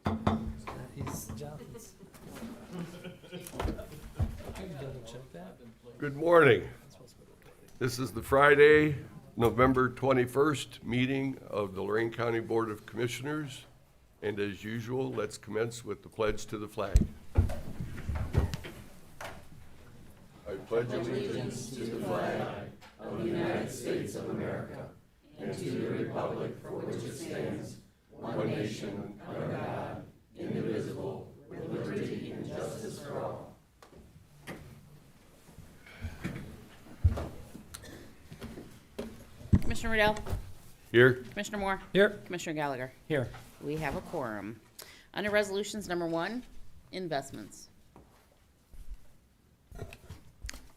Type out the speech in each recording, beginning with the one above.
He's Jonathan's. Can you double check that? Good morning. This is the Friday, November 21st meeting of the Lorain County Board of Commissioners. And as usual, let's commence with the pledge to the flag. I pledge allegiance to the flag of the United States of America and to the republic for which it stands, one nation, under God, indivisible, with liberty and justice for all. Commissioner Riddell, Here. Commissioner Moore, Here. Commissioner Gallagher. Here. We have a quorum. Under resolutions, number 1, investments.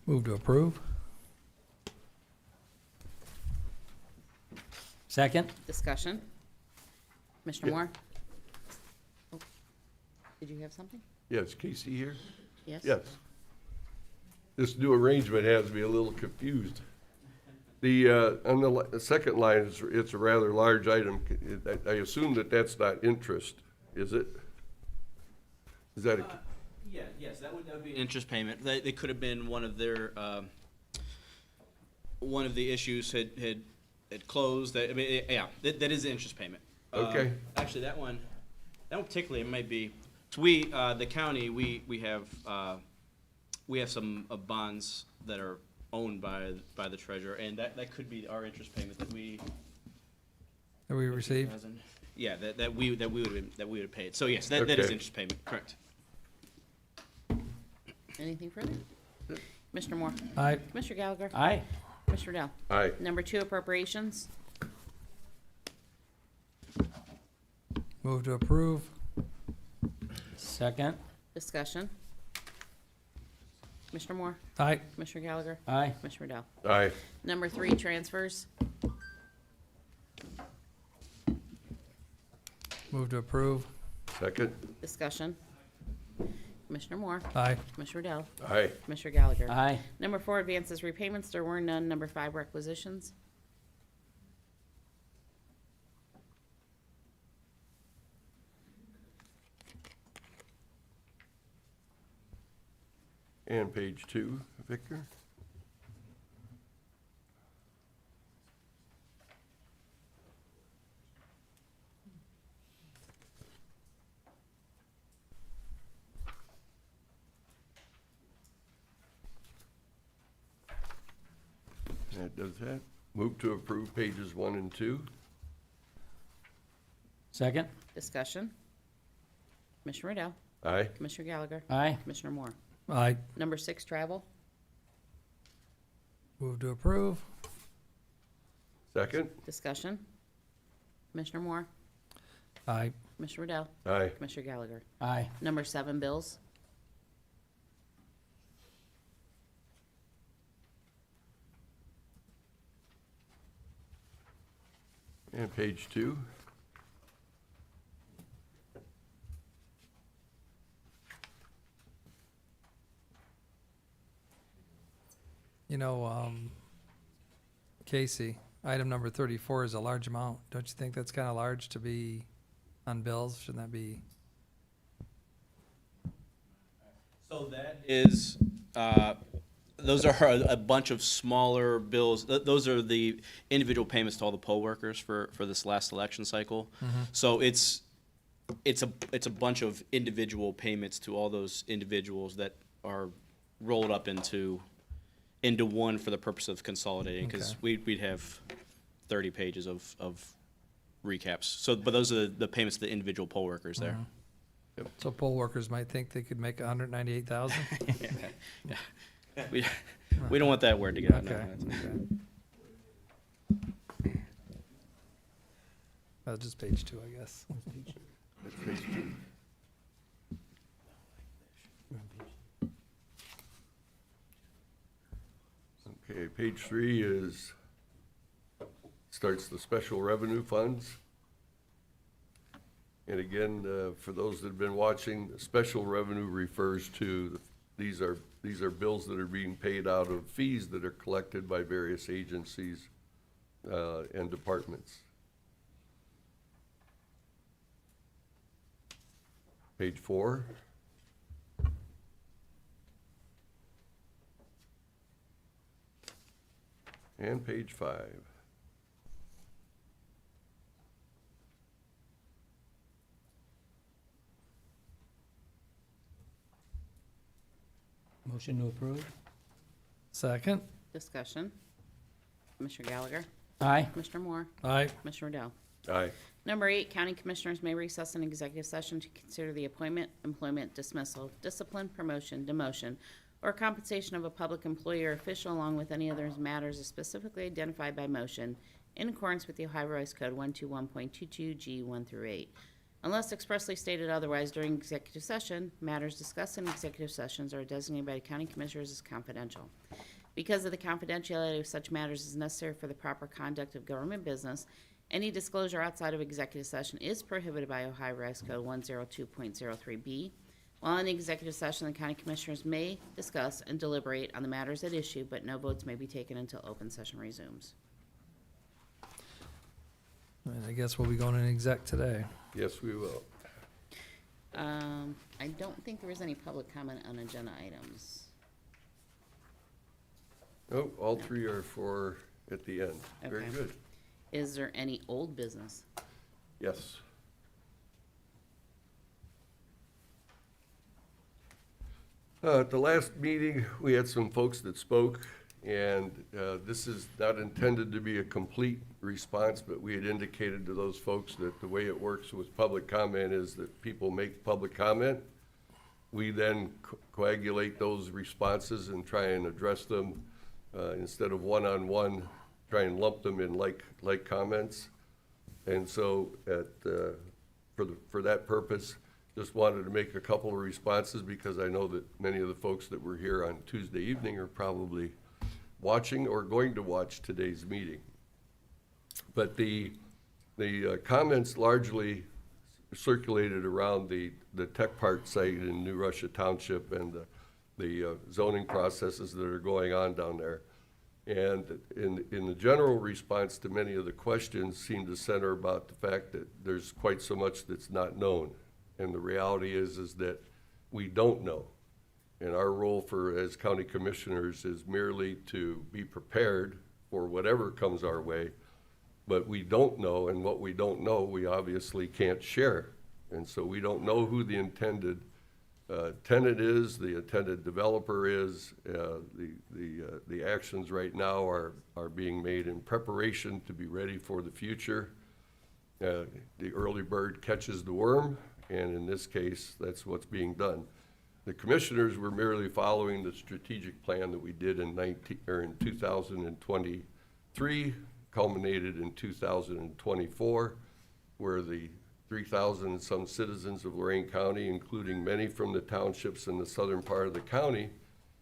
Move to approve. Second. Discussion. Commissioner Yeah. Moore? Oh, did you have something? Yes, Casey here? Yes? Yes. This new arrangement has me a little confused. The, on the second line, it's a rather large item. I assume that that's not interest, is it? Is that a, Yes, that would be an interest payment. They could have been one of their, one of the issues had closed. I mean, yeah, that is an interest payment. Okay. Actually, that one particularly, it might be, so we, the county, we have some bonds that are owned by the treasurer, and that could be our interest payment that we. That we received. Yeah, that we would have paid. So yes, that is Okay. interest payment, correct. Anything further? Commissioner Moore? Aye. Commissioner Gallagher? Aye. Commissioner Riddell? aye. Number 2, appropriations. Move to approve. Second. Discussion. Commissioner Moore? Aye. Commissioner Gallagher? Aye. Commissioner Riddell? Aye. Number 3, transfers. Move to approve. Second? Discussion. Commissioner Moore? Aye. Commissioner Riddell? Aye. Commissioner Gallagher? Aye. Number 4, advances repayments. There were none. Number 5, requisitions. And page 2, Victor? That does that. Move to approve pages 1 and 2. Second. Discussion. Commissioner Riddell? Aye. Commissioner Gallagher? Aye. Commissioner Moore? Aye. Number 6, travel. Move to approve. Second? Discussion. Commissioner Moore? Aye. Commissioner Riddell? Aye. Commissioner Gallagher? Aye. Number 7, bills. And page 2. You know, Casey, item number 34 is a large amount. Don't you think that's kind of large to be on bills? Shouldn't that be? So that is, those are a bunch of smaller bills. Those are the individual payments to all the poll workers for this last election cycle. So it's a bunch of individual payments to all those individuals that are rolled up into one for the purpose of consolidating, because Okay. we'd have 30 pages of recaps. So, but those are the payments to the individual poll workers there. So poll workers might think they could make 198,000? We don't want that word to get out. No, Okay. that's- That's just page 2, I guess. That's page 2. Okay, page 3 starts the special revenue funds. And again, for those that have been watching, special revenue refers to, these are bills that are being paid out of fees that are collected by various agencies and departments. Page 4. And page 5. Motion to approve? Second. Discussion. Commissioner Gallagher? Aye. Commissioner Moore? Aye. Commissioner Rodow? Aye. Number 8, county commissioners may recess an executive session to consider the appointment, employment, dismissal, discipline, promotion, demotion, or compensation of a public employee or official along with any other matters as specifically identified by motion in accordance with the Ohio Revised Code 121.22 G1 through 8. Unless expressly stated otherwise during executive session, matters discussed in executive sessions are designated by the county commissioners as confidential. Because of the confidentiality of such matters is necessary for the proper conduct of government business, any disclosure outside of executive session is prohibited by Ohio Revised Code 102.03B. While in the executive session, the county commissioners may discuss and deliberate on the matters at issue, but no votes may be taken until open session resumes. And I guess we'll be going in exec today. Yes, we will. I don't think there was any public comment on agenda items. Oh, all 3 are for at the end. Very Okay. good. Is there any old business? Yes. At the last meeting, we had some folks that spoke, and this is not intended to be a complete response, but we had indicated to those folks that the way it works with public comment is that people make public comment. We then coagulate those responses and try and address them instead of one-on-one, try and lump them in like comments. And so for that purpose, just wanted to make a couple of responses because I know that many of the folks that were here on Tuesday evening are probably watching or going to watch today's meeting. But the comments largely circulated around the Tech Park site in New Russia Township and the zoning processes that are going on down there. And in the general response to many of the questions seemed to center about the fact that there's quite so much that's not known. And the reality is that we don't know. And our role as county commissioners is merely to be prepared for whatever comes our way. But we don't know, and what we don't know, we obviously can't share. And so we don't know who the intended tenant is, the intended developer is. The actions right now are being made in preparation to be ready for the future. The early bird catches the worm, and in this case, that's what's being done. The commissioners were merely following the strategic plan that we did in 2023, culminated in 2024, where the 3,000 and some citizens of Lorain County, including many from the townships in the southern part of the county,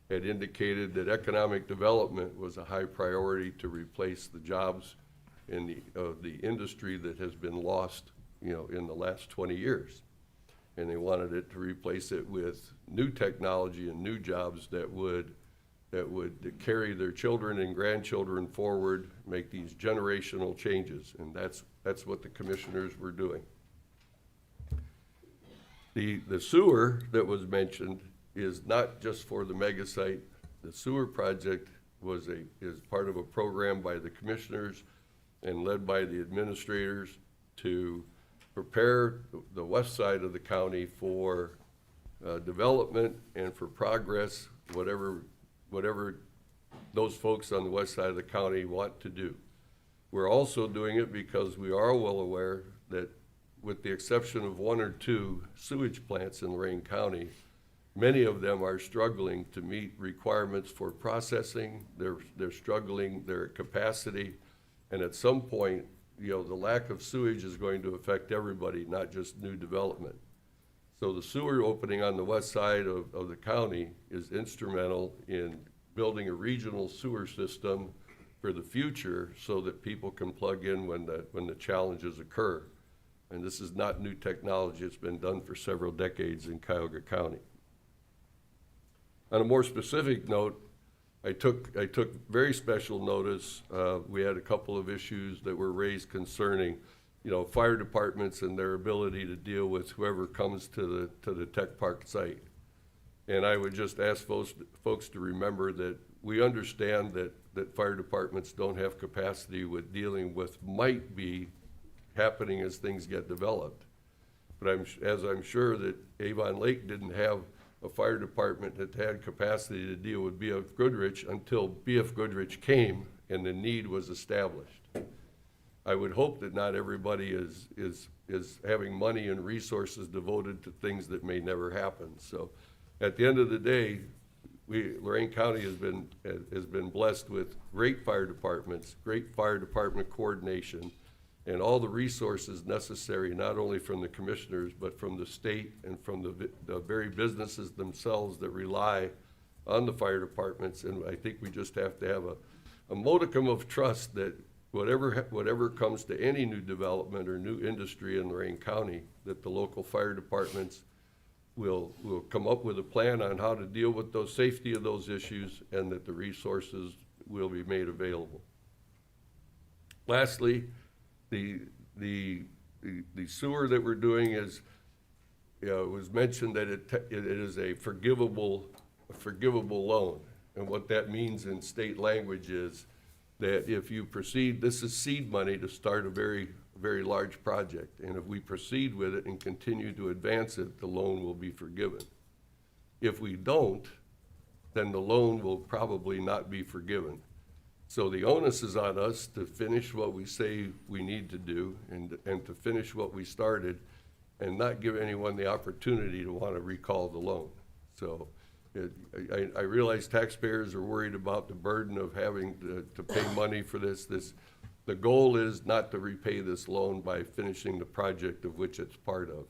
had indicated that economic development was a high priority to replace the jobs in the industry that has been lost, in the last 20 years. And they wanted it to replace it with new technology and new jobs that would carry their children and grandchildren forward, make these generational changes, and that's what the commissioners were doing. The sewer that was mentioned is not just for the mega site. The sewer project is part of a program by the commissioners and led by the administrators to prepare the west side of the county for development and for progress, whatever those folks on the west side of the county want to do. We're also doing it because we are well aware that with the exception of 1 or 2 sewage plants in Lorain County, many of them are struggling to meet requirements for processing. They're struggling their capacity, and at some point, the lack of sewage is going to affect everybody, not just new development. So the sewer opening on the west side of the county is instrumental in building a regional sewer system for the future so that people can plug in when the challenges occur. And this is not new technology. It's been done for several decades in Cuyahoga County. On a more specific note, I took very special notice. We had a couple of issues that were raised concerning fire departments and their ability to deal with whoever comes to the tech park site. And I would just ask folks to remember that we understand that fire departments don't have capacity with dealing with might be happening as things get developed. But I'm sure that Avon Lake didn't have a fire department that had capacity to deal with B.F. Goodrich until B.F. Goodrich came and the need was established. I would hope that not everybody is having money and resources devoted to things that may never happen. So at the end of the day, Lorain County has been blessed with great fire departments, great fire department coordination, and all the resources necessary, not only from the commissioners, but from the state and from the very businesses themselves that rely on the fire departments. And I think we just have to have a modicum of trust that whatever comes to any new development or new industry in Lorain County, that the local fire departments will come up with a plan on how to deal with those safety of those issues, and that the resources will be made available. Lastly, the sewer that we're doing is, it was mentioned that it is a forgivable loan. And what that means in state language is that if you proceed, this is seed money to start a very, very large project. And if we proceed with it and continue to advance it, the loan will be forgiven. If we don't, then the loan will probably not be forgiven. So the onus is on us to finish what we say we need to do, and to finish what we started, and not give anyone the opportunity to want to recall the loan. So I realize taxpayers are worried about the burden of having to pay money for this. The goal is not to repay this loan by finishing the project of which it's part of.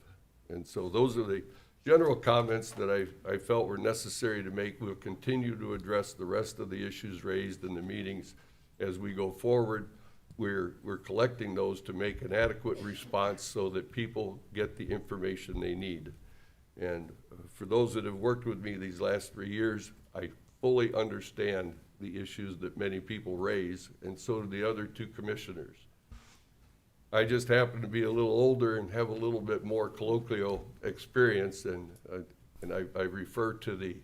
And so those are the general comments that I felt were necessary to make. We'll continue to address the rest of the issues raised in the meetings as we go forward. We're collecting those to make an adequate response so that people get the information they need. And for those that have worked with me these last 3 years, I fully understand the issues that many people raise, and so do the other two commissioners. I just happen to be a little older and have a little bit more colloquial experience, and I refer to the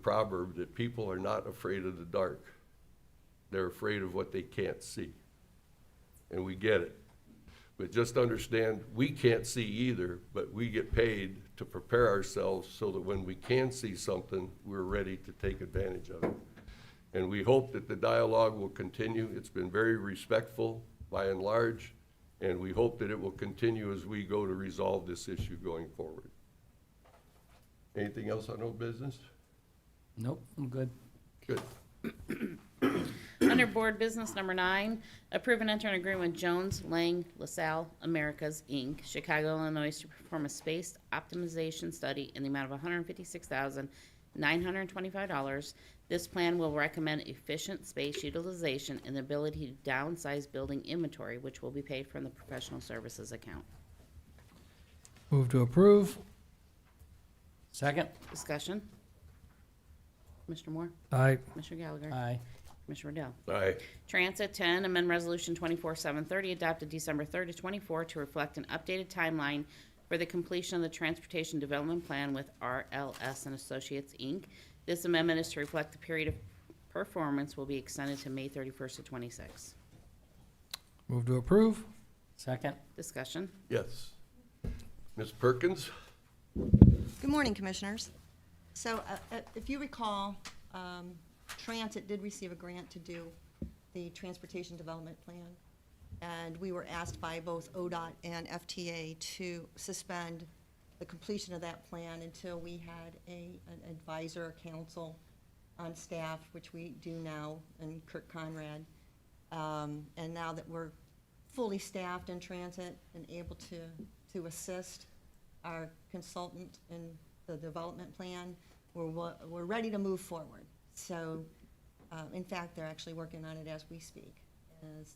proverb that people are not afraid of the dark. They're afraid of what they can't see. And we get it. But just understand, we can't see either, but we get paid to prepare ourselves so that when we can see something, we're ready to take advantage of it. And we hope that the dialogue will continue. It's been very respectful by and large, and we hope that it will continue as we go to resolve this issue going forward. Anything else on old business? Nope, I'm good. Good. Under Board Business Number 9, approve and enter an agreement with Jones, Lang, LaSalle Americas, Inc., Chicago, Illinois, to perform a space optimization study in the amount of $156,925. This plan will recommend efficient space utilization and the ability to downsize building inventory, which will be paid from the professional services account. Move to approve. Second? Discussion. Mr. Moore? Aye. Mr. Gallagher? Aye. Mr. Riddell? Aye. Transit 10, amend Resolution 24-730 adopted December 3rd to 24 to reflect an updated timeline for the completion of the Transportation Development Plan with RLS and Associates, Inc. This amendment is to reflect the period of performance will be extended to May 31st of 26. Move to approve. Second? Discussion. Yes. Ms. Perkins? Good morning, Commissioners. So if you recall, Transit did receive a grant to do the Transportation Development Plan, and we were asked by both ODOT and FTA to suspend the completion of that plan until we had an advisor or council on staff, which we do now, and Kirk Conrad. And now that we're fully staffed in Transit and able to assist our consultant in the development plan, we're ready to move forward. So, in fact, they're actually working on it as we speak.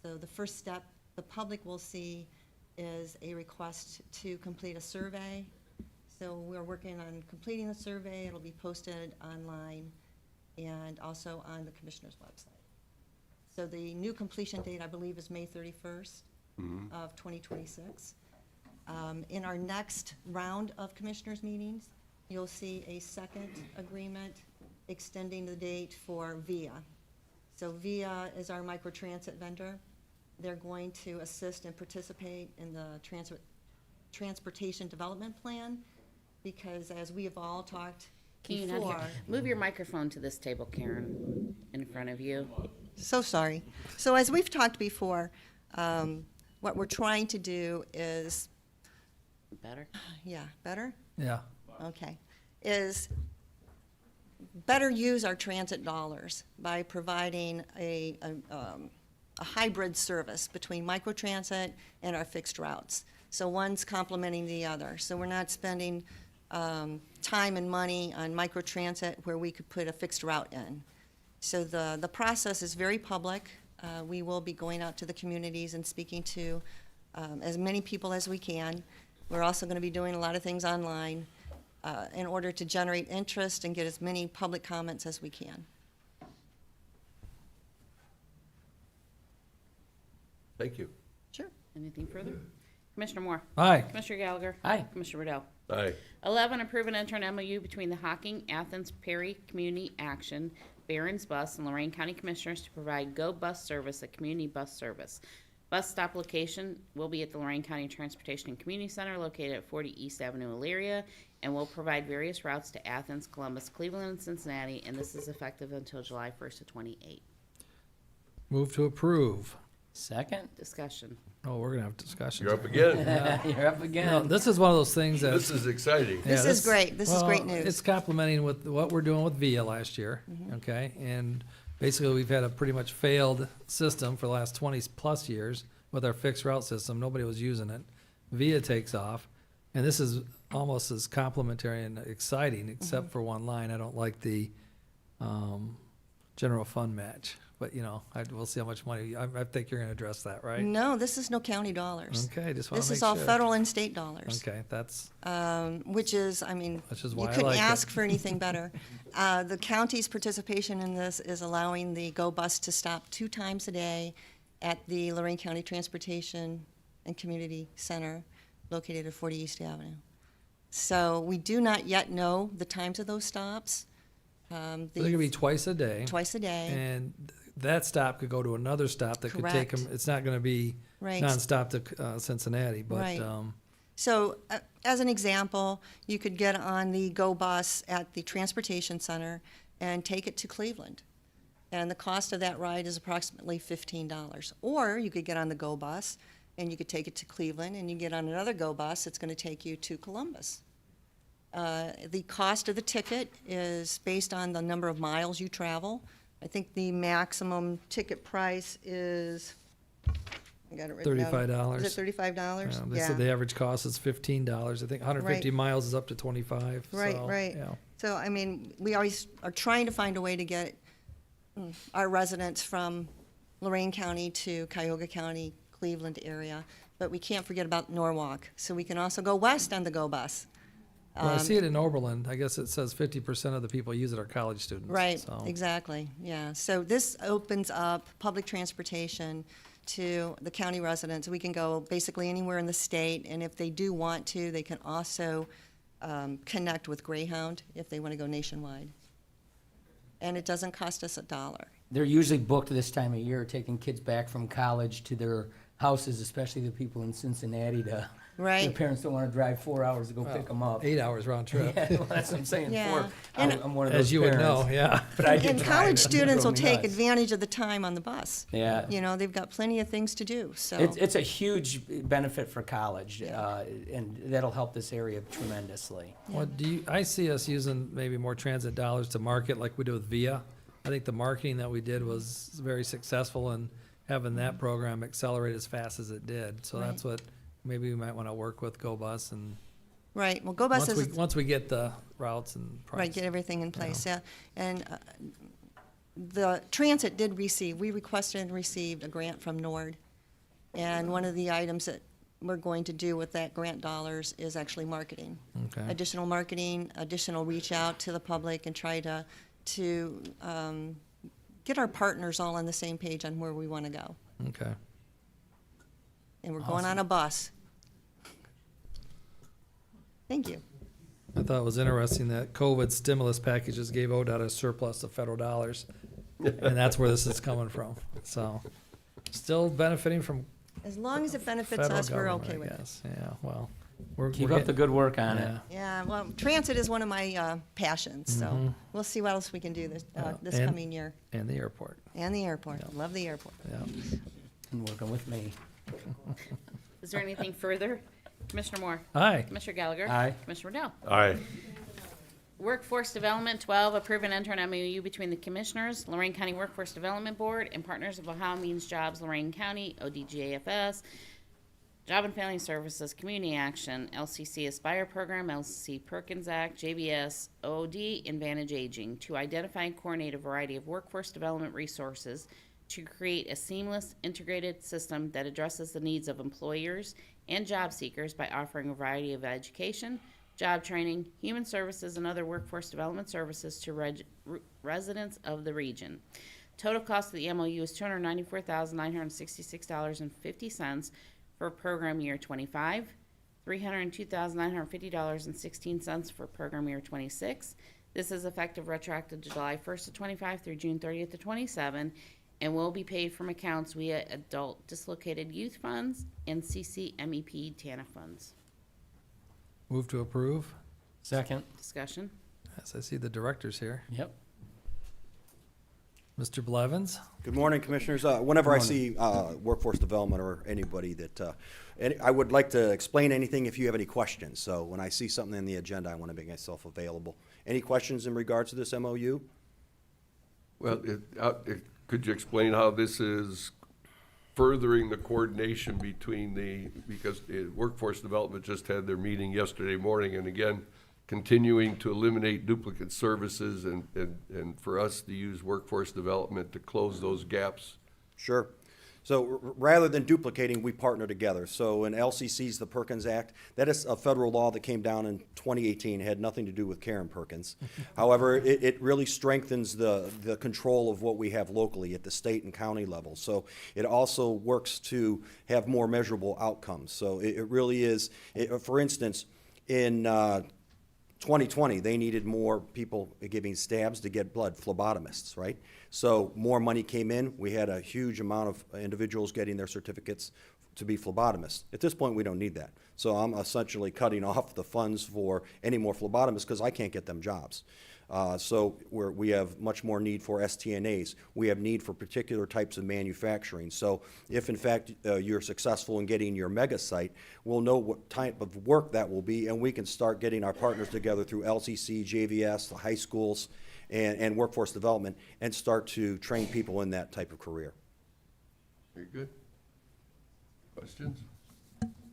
So the first step the public will see is a request to complete a survey. So we're working on completing the survey. It'll be posted online and also on the Commissioner's website. So the new completion date, I believe, is May 31st. of 2026. In our next round of commissioners' meetings, you'll see a second agreement extending the date for VIA. So VIA is our microtransit vendor. They're going to assist and participate in the transportation development plan, because as we have all talked Can you not before. hear? Move your microphone to this table, Karen, in front of you. So sorry. So as we've talked before, what we're trying to do is, Better? yeah, better? Yeah. Okay, is better use our transit dollars by providing a hybrid service between microtransit and our fixed routes. So one's complementing the other. So we're not spending time and money on microtransit where we could put a fixed route in. So the process is very public. We will be going out to the communities and speaking to as many people as we can. We're also going to be doing a lot of things online in order to generate interest and get as many public comments as we can. Thank you. Sure. Anything further? Commissioner Moore? Aye. Commissioner Gallagher? Aye. Commissioner Riddell? Aye. 11, approve and enter an MOU between the Hocking, Athens, Perry Community Action, Barron's Bus, and Lorain County Commissioners to provide Go Bus service at Community Bus Service. Bus stop location will be at the Lorain County Transportation and Community Center located at 40 East Avenue, Elyria, and will provide various routes to Athens, Columbus, Cleveland, and Cincinnati, and this is effective until July 1st of 28. Move to approve. Second? Discussion. Oh, we're gonna have discussions. You're up again. You're up No, again. this is one of those things that. This is exciting. Yeah, This is great. This is great well, news. It's complementing with what we're doing with VIA last year, okay? And basically, we've had a pretty much failed system for the last 20-plus years with our fixed route system. Nobody was using it. VIA takes off, and this is almost as complimentary and exciting, except for one line. I don't like the general fund match, but, we'll see how much money, I think you're gonna address that, right? No, this is no county dollars. Okay, just wanna make This sure. is all federal and state dollars. Okay, that's, Which is, I mean, Which is you why I couldn't like it. ask for anything better. The county's participation in this is allowing the Go Bus to stop 2 times a day at the Lorain County Transportation and Community Center located at 40 East Avenue. So we do not yet know the times of those stops. they're gonna be twice a day. Twice a day. And that stop could go to another stop that could take them, Correct. it's not gonna be Right. nonstop to Cincinnati, but, Right. So, as an example, you could get on the Go Bus at the Transportation Center and take it to Cleveland. And the cost of that ride is approximately $15. Or you could get on the Go Bus and you could take it to Cleveland, and you get on another Go Bus, it's gonna take you to Columbus. The cost of the ticket is based on the number of miles you travel. I think the maximum ticket price is, I got it written down. $35. Is it $35? They said the average cost is $15. I think 150 Right. miles is up to 25. Right, so, right. yeah. So, I mean, we always are trying to find a way to get our residents from Lorain County to Cuyahoga County, Cleveland area, but we can't forget about Norwalk. So we can also go west on the Go Bus. Well, I see it in Oberlin. I guess it says 50% of the people use it are college students. Right, so. exactly, yeah. So this opens up public transportation to the county residents. We can go basically anywhere in the state, and if they do want to, they can also connect with Greyhound if they want to go nationwide. And it doesn't cost us $1. They're usually booked this time of year, taking kids back from college to their houses, especially the people in Cincinnati to, their Right. parents don't want to drive 4 hours to go pick them up. 8 hours round trip. Yeah, well, that's what I'm saying. Yeah. I'm one of those As you would know, parents. yeah. But I did And drive college it. It students will drove me take nuts. advantage of the time on the bus. Yeah. You know, they've got plenty of things to do, so. It's a huge benefit for college, Yeah. and that'll help this area tremendously. Well, I see us using maybe more transit dollars to market like we do with VIA. I think the marketing that we did was very successful in having that program accelerate as fast as it did. So Right. that's what maybe we might want to work with Go Bus and Right, well, Go Bus once is. once we get the routes and price. Right, get everything in place, yeah. And the transit did receive, we requested and received a grant from NORD. And one of the items that we're going to do with that grant dollars is actually marketing. Okay. Additional marketing, additional reach out to the public and try to get our partners all on the same page on where we want to go. Okay. and we're going on a bus. Thank you. I thought it was interesting that COVID stimulus packages gave ODOT a surplus of federal dollars, and that's where this is coming from. So, still benefiting from As long as it benefits federal us, we're government, okay I with it. guess. Yeah, well, we're Keep we're up the good work on yeah. it. Yeah, well, transit is one of my passions, so we'll see what else we can do this And- coming year. And the airport. And the airport. Love the airport. Yeah. And working with me. Is there anything further? Commissioner Moore? Hi. Commissioner Gallagher? Aye. Commissioner Riddell? Aye. Workforce Development, 12, approve and enter an MOU between the Commissioners, Lorain County Workforce Development Board, and Partners of Ohio Means Jobs, Lorain County, ODGAFS, Job and Family Services, Community Action, LCC Aspire Program, LCC Perkins Act, JBS, OD, Advantage Aging, to identify and coordinate a variety of workforce development resources to create a seamless, integrated system that addresses the needs of employers and job seekers by offering a variety of education, job training, human services, and other workforce development services to residents of the region. Total cost of the MOU is $294,966.50 for program year 25, $302,950.16 for program year 26. This is effective retroactive to July 1st of 25 through June 30th of 27, and will be paid from accounts via Adult Dislocated Youth Funds and CCMEP TANF funds. Move to approve. Second. Discussion. Yes, I see the directors here. Yep. Mr. Blevins? Good morning, Commissioners. Whenever I Good see workforce development or anybody that, I would like to explain anything if you have any questions. So when I see something in the agenda, I want to make myself available. Any questions in regards to this MOU? Well, could you explain how this is furthering the coordination between because Workforce Development just had their meeting yesterday morning, and again, continuing to eliminate duplicate services and for us to use Workforce Development to close those gaps? Sure. So rather than duplicating, we partner together. So in LCC's the Perkins Act, that is a federal law that came down in 2018. It had nothing to do with Karen Perkins. However, it really strengthens the control of what we have locally at the state and county level. So it also works to have more measurable outcomes. So it really is, for instance, in 2020, they needed more people giving stabs to get blood, phlebotomists, right? So more money came in. We had a huge amount of individuals getting their certificates to be phlebotomists. At this point, we don't need that. So I'm essentially cutting off the funds for any more phlebotomists because I can't get them jobs. So we have much more need for STNAs. We have need for particular types of manufacturing. So if in fact you're successful in getting your mega site, we'll know what type of work that will be, and we can start getting our partners together through LCC, JVS, the high schools, and workforce development, and start to train people in that type of career. Very good. Questions?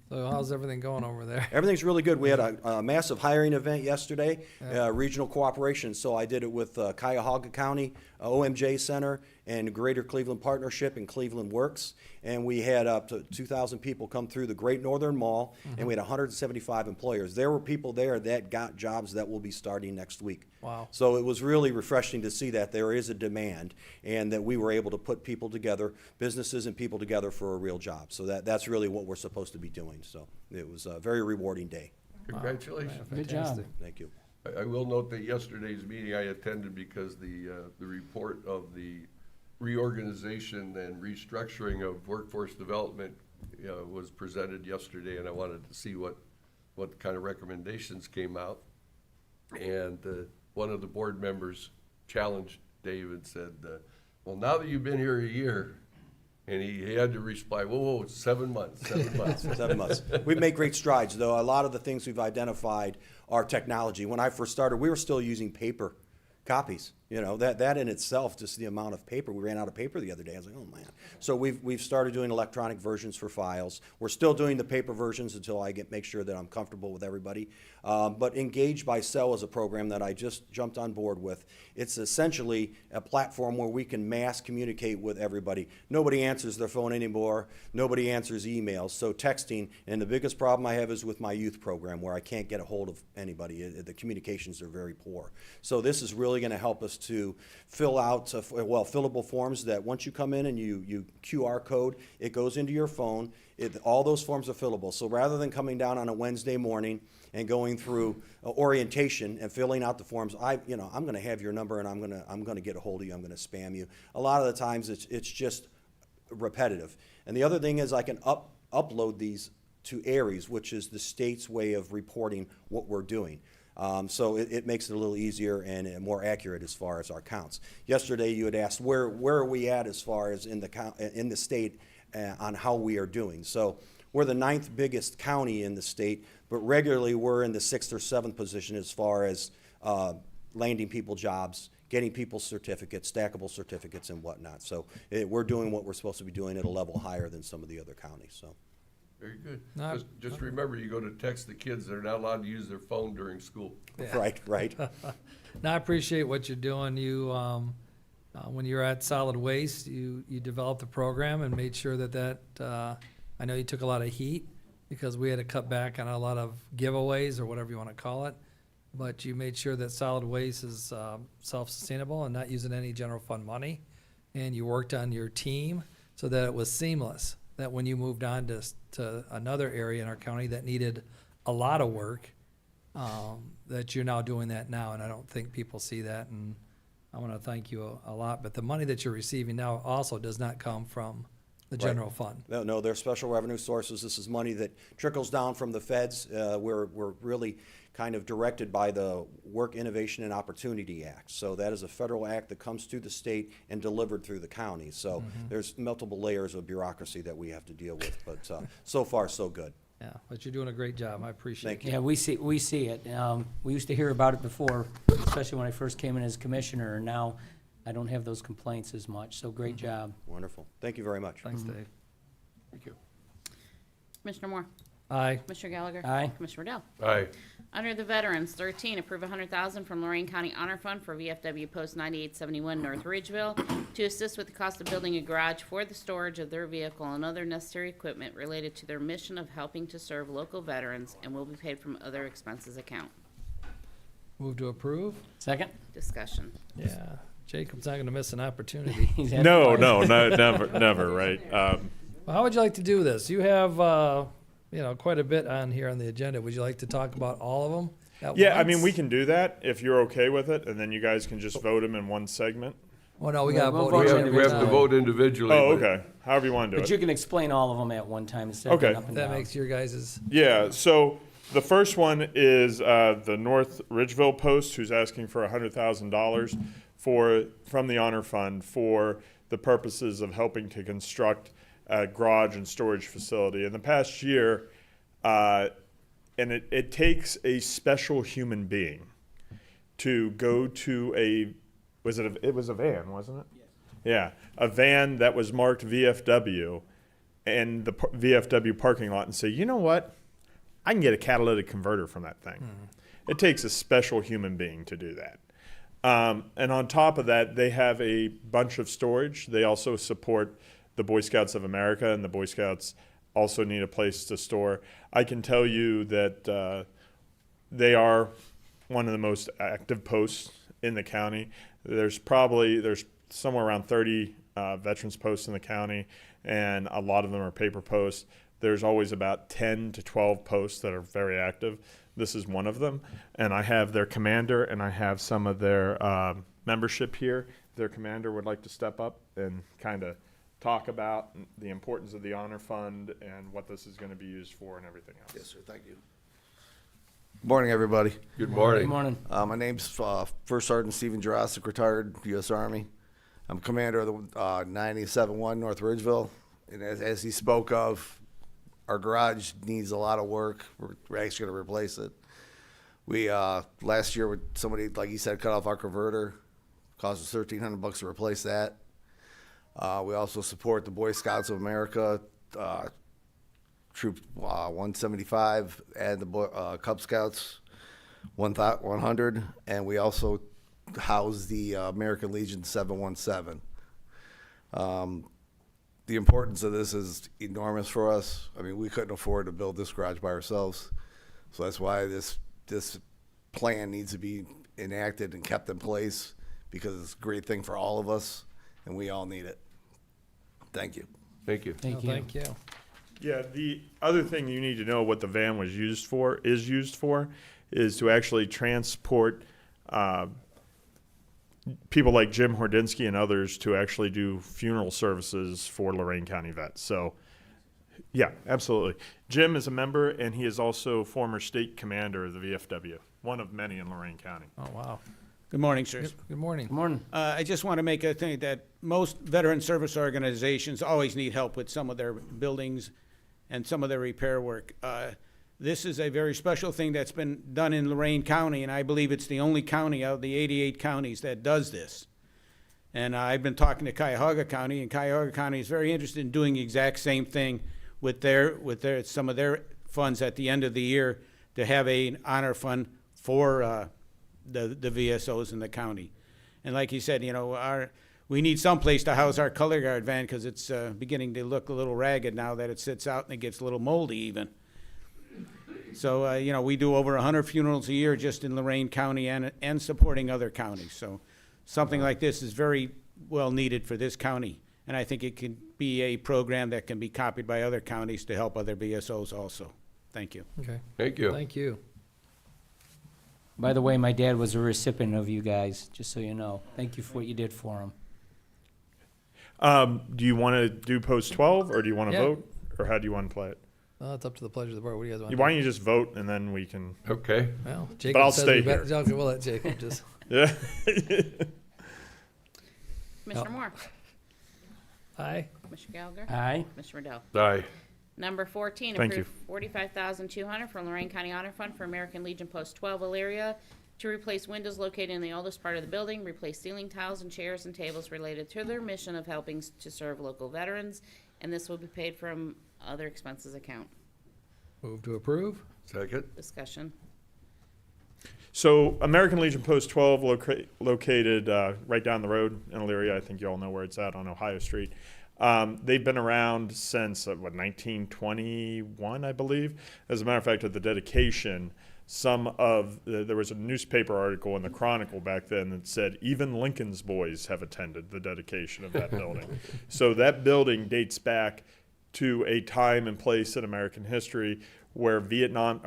So how's everything going over there? Everything's really good. We had a massive hiring event yesterday, regional cooperation. So I did it with Cuyahoga County, OMJ Center, and Greater Cleveland Partnership and Cleveland Works. And we had up to 2,000 people come through the Great Northern Mall, and we had 175 employers. There were people there that got jobs that will be starting next week. Wow. So it was really refreshing to see that there is a demand and that we were able to put people together, businesses and people together for a real job. So that's really what we're supposed to be doing. So it was a very rewarding day. Congratulations. Good job. Fantastic. Thank you. I will note that yesterday's meeting I attended because the report of the reorganization and restructuring of workforce development was presented yesterday, and I wanted to see what kind of recommendations came out. And one of the board members challenged Dave and said, well, now that you've been here a year, and he had to reply, whoa, 7 months, 7 months. 7 months. We've made great strides, though. A lot of the things we've identified are technology. When I first started, we were still using paper copies. You know, that in itself, just the amount of paper, we ran out of paper the other day. I was like, oh man. So we've started doing electronic versions for files. We're still doing the paper versions until I make sure that I'm comfortable with everybody. But Engage by Cell is a program that I just jumped on board with. It's essentially a platform where we can mass communicate with everybody. Nobody answers their phone anymore. Nobody answers emails. So texting, and the biggest problem I have is with my youth program where I can't get a hold of anybody. The communications are very poor. So this is really going to help us to fill out, fillable forms that once you come in and you QR code, it goes into your phone. All those forms are fillable. So rather than coming down on a Wednesday morning and going through orientation and filling out the forms, I'm going to have your number and I'm going to get a hold of you. I'm going to spam you. A lot of the times it's just repetitive. And the other thing is I can upload these to Aries, which is the state's way of reporting what we're doing. So it makes it a little easier and more accurate as far as our counts. Yesterday you had asked where are we at as far as in the state on how we are doing. So we're the 9th biggest county in the state, but regularly we're in the 6th or 7th position as far as landing people jobs, getting people certificates, stackable certificates and whatnot. So we're doing what we're supposed to be doing at a level higher than some of the other counties. So. Very good. No, Just remember, you go to text the kids, they're not allowed to use their phone during school. Yeah. Right. No, I appreciate what you're doing. You, when you're at Solid Waste, you developed a program and made sure that I know you took a lot of heat because we had to cut back on a lot of giveaways or whatever you want to call it. But you made sure that Solid Waste is self-sustainable and not using any general fund money. And you worked on your team so that it was seamless, that when you moved on to another area in our county that needed a lot of work, that you're now doing that now, and I don't think people see that, and I want to thank you a lot. But the money that you're receiving now also does not come from the general fund. No, they're special revenue sources. This is money that trickles down from the feds. We're really kind of directed by the Work Innovation and Opportunity Act. So that is a federal act that comes to the state and delivered through the county. So there's multiple layers of bureaucracy that we have to deal with, but so far so good. Yeah, but you're doing a great job. I appreciate Thank it. Yeah, we see it. We used to hear about it before, especially when I first came in as commissioner, and now I don't have those complaints as much, so great job. Wonderful. Thank you very much. Thanks, Dave. Thank you. Commissioner Moore. Aye. Commissioner Gallagher. Aye. Commissioner Riddell. Aye. Under the Veterans, 13, approve $100,000 from Lorain County Honor Fund for VFW Post 9871 North Ridgeville to assist with the cost of building a garage for the storage of their vehicle and other necessary equipment related to their mission of helping to serve local veterans and will be paid from other expenses account. Move to approve? Second? Discussion. Yeah. Jacob's not going to miss an opportunity. He's had No, fun. never, right? Well, how would you like to do this? You have, quite a bit on here on the agenda. Would you like to talk about all of them at Yeah, I once? mean, we can do that if you're okay with it, and then you guys can just vote them in one segment. Well, no, we got to We'll vote. vote each on every We have to time. vote individually. Oh, but- okay. However you want to do But it. you can explain all of them at one time instead of Okay. going up and That down. makes your guys' Yeah, so the first one is the North Ridgeville Post, who's asking for $100,000 from the Honor Fund for the purposes of helping to construct a garage and storage facility. In the past year, and it takes a special human being to go to it was a van, wasn't it? Yeah, a van that was marked VFW and the VFW parking lot and say, you know what? I can get a catalytic converter from that thing. It takes a special human being to do that. And on top of that, they have a bunch of storage. They also support the Boy Scouts of America, and the Boy Scouts also need a place to store. I can tell you that they are one of the most active posts in the county. There's somewhere around 30 veterans posts in the county, and a lot of them are paper posts. There's always about 10 to 12 posts that are very active. This is one of them, and I have their commander and I have some of their membership here. Their commander would like to step up and kind of talk about the importance of the Honor Fund and what this is going to be used for and everything else. Yes, sir, thank you. Morning, everybody. Good Good morning. morning. My name's First Sergeant Stephen Jurassic, retired U.S. Army. I'm commander of the 971 North Ridgeville, and as he spoke of, our garage needs a lot of work. We're actually going to replace it. We last year, somebody, like he said, cut off our converter. Cost us $1,300 to replace that. We also support the Boy Scouts of America, Troop 175, and the Cub Scouts 100, and we also house the American Legion 717. The importance of this is enormous for us. I mean, we couldn't afford to build this garage by ourselves, so that's why this plan needs to be enacted and kept in place, because it's a great thing for all of us, and we all need it. Thank you. Thank you. Thank Oh, you. Thank you. Yeah, the other thing you need to know what the van was used for, is to actually transport people like Jim Hordinsky and others to actually do funeral services for Lorain County vets. So, yeah, absolutely. Jim is a member, and he is also former state commander of the VFW, one of many in Lorain County. Oh, wow. Good morning, sirs. Good morning. Good morning. I just want to make a thing that most veteran service organizations always need help with some of their buildings and some of their repair work. This is a very special thing that's been done in Lorain County, and I believe it's the only county out of the 88 counties that does this. And I've been talking to Cuyahoga County, and Cuyahoga County is very interested in doing the exact same thing with some of their funds at the end of the year, to have an honor fund for the VSOs in the county. And like you said, we need some place to house our color guard van, because it's beginning to look a little ragged now that it sits out and it gets a little moldy even. So, we do over 100 funerals a year just in Lorain County and supporting other counties. So something like this is very well needed for this county. And I think it can be a program that can be copied by other counties to help other BSOs also. Thank you. Okay. Thank you. Thank you. By the way, my dad was a recipient of you guys, just so you know. Thank you for what you did for him. Do you want to do post 12, or do you want to Yeah. vote, or how do you want to play it? It's up to the pleasure of the board. What do you guys want? Why don't you just vote, and then we can, Okay. Well, Jacob I'll says stay we better. here. Okay, we'll let Jacob just. yeah. Commissioner Moore, Aye. Commissioner Gallagher, Aye. Commissioner Riddell. Aye. Number 14, Thank approve $45,200 from Lorain County Honor Fund for American Legion Post 12 Elyria to replace windows located in the oldest part of the building, replace ceiling tiles and chairs and tables related to their mission of helping to serve local veterans, and this will be paid from other expenses account. Move to approve. Second. Discussion. So American Legion Post 12, located right down the road in Elyria. I think you all know where it's at, on Ohio Street. They've been around since, 1921, I believe. As a matter of fact, at the dedication, there was a newspaper article in the Chronicle back then that said even Lincoln's boys have attended the dedication of that building. So that building dates back to a time and place in American history where Vietnam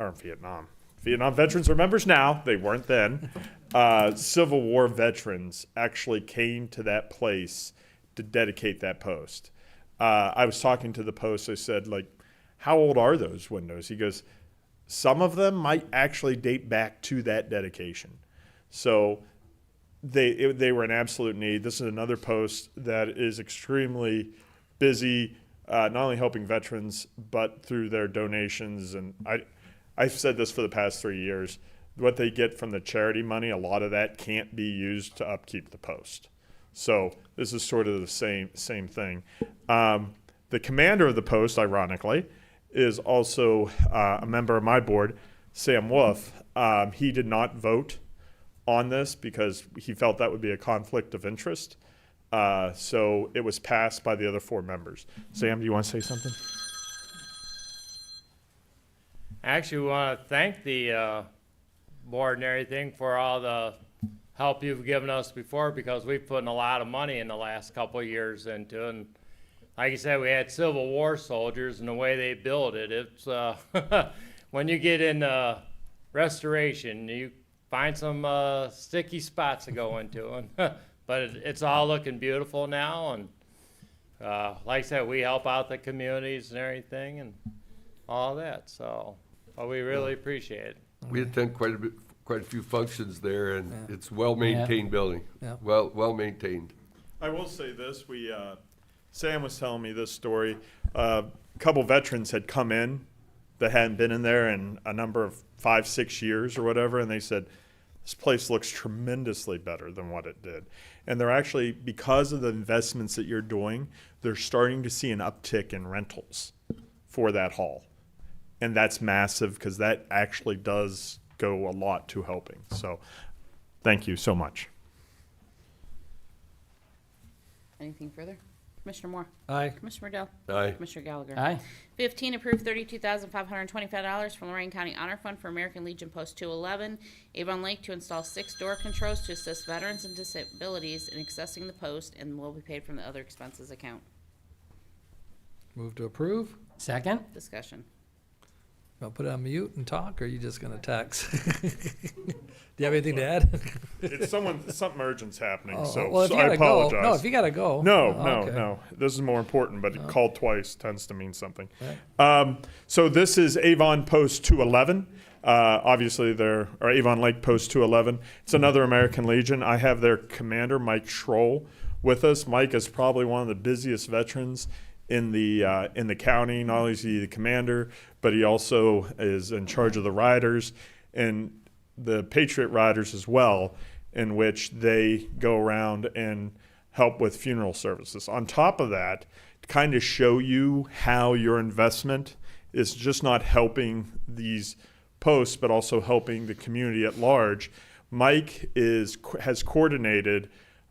veterans are members now, they weren't then. Civil War veterans actually came to that place to dedicate that post. I was talking to the post, I said, how old are those windows? He goes, some of them might actually date back to that dedication. So they were an absolute need. This is another post that is extremely busy, not only helping veterans, but through their donations. And I've said this for the past 3 years, what they get from the charity money, a lot of that can't be used to upkeep the post. So this is sort of the same thing. The commander of the post, ironically, is also a member of my board, Sam Wolf. He did not vote on this because he felt that would be a conflict of interest. So it was passed by the other 4 members. Sam, do you want to say something? Actually, we want to thank the board and everything for all the help you've given us before, because we've put in a lot of money in the last couple of years into it. And like you said, we had Civil War soldiers, and the way they build it, it's when you get in restoration, you find some sticky spots to go into, and but it's all looking beautiful now. And like I said, we help out the communities and everything and all that. So we really appreciate it. We attend quite a few functions there, and it's well-maintained building. Yeah. Well maintained. I will say this, Sam was telling me this story. A couple veterans had come in that hadn't been in there in a number of 5-6 years or whatever, and they said, this place looks tremendously better than what it did. And they're actually, because of the investments that you're doing, they're starting to see an uptick in rentals for that hall. And that's massive, because that actually does go a lot to helping. So thank you so much. Anything further? Commissioner Moore? Aye. Commissioner Riddle? Aye. Commissioner Gallagher? Aye. 15, approve $32,525 from Lorain County Honor Fund for American Legion Post 211, Avon Lake, to install 6 door controls to assist veterans and disabilities in accessing the post and will be paid from the other expenses account. Move to approve. Second? Discussion. Want to put it on mute and talk, or are you just gonna text? Do you have anything to add? It's something urgent's happening, Oh, so, well, if so you I gotta go, apologize. no, if you gotta go. No, Oh, no, okay. no. This is more important, but called twice tends to mean something. Right. So this is Avon Post 211. Obviously, or Avon Lake Post 211. It's another American Legion. I have their commander, Mike Schroll, with us. Mike is probably one of the busiest veterans in the county. Not only is he the commander, but he also is in charge of the riders and the Patriot Riders as well, in which they go around and help with funeral services. On top of that, to kind of show you how your investment is just not helping these posts, but also helping the community at large, Mike has coordinated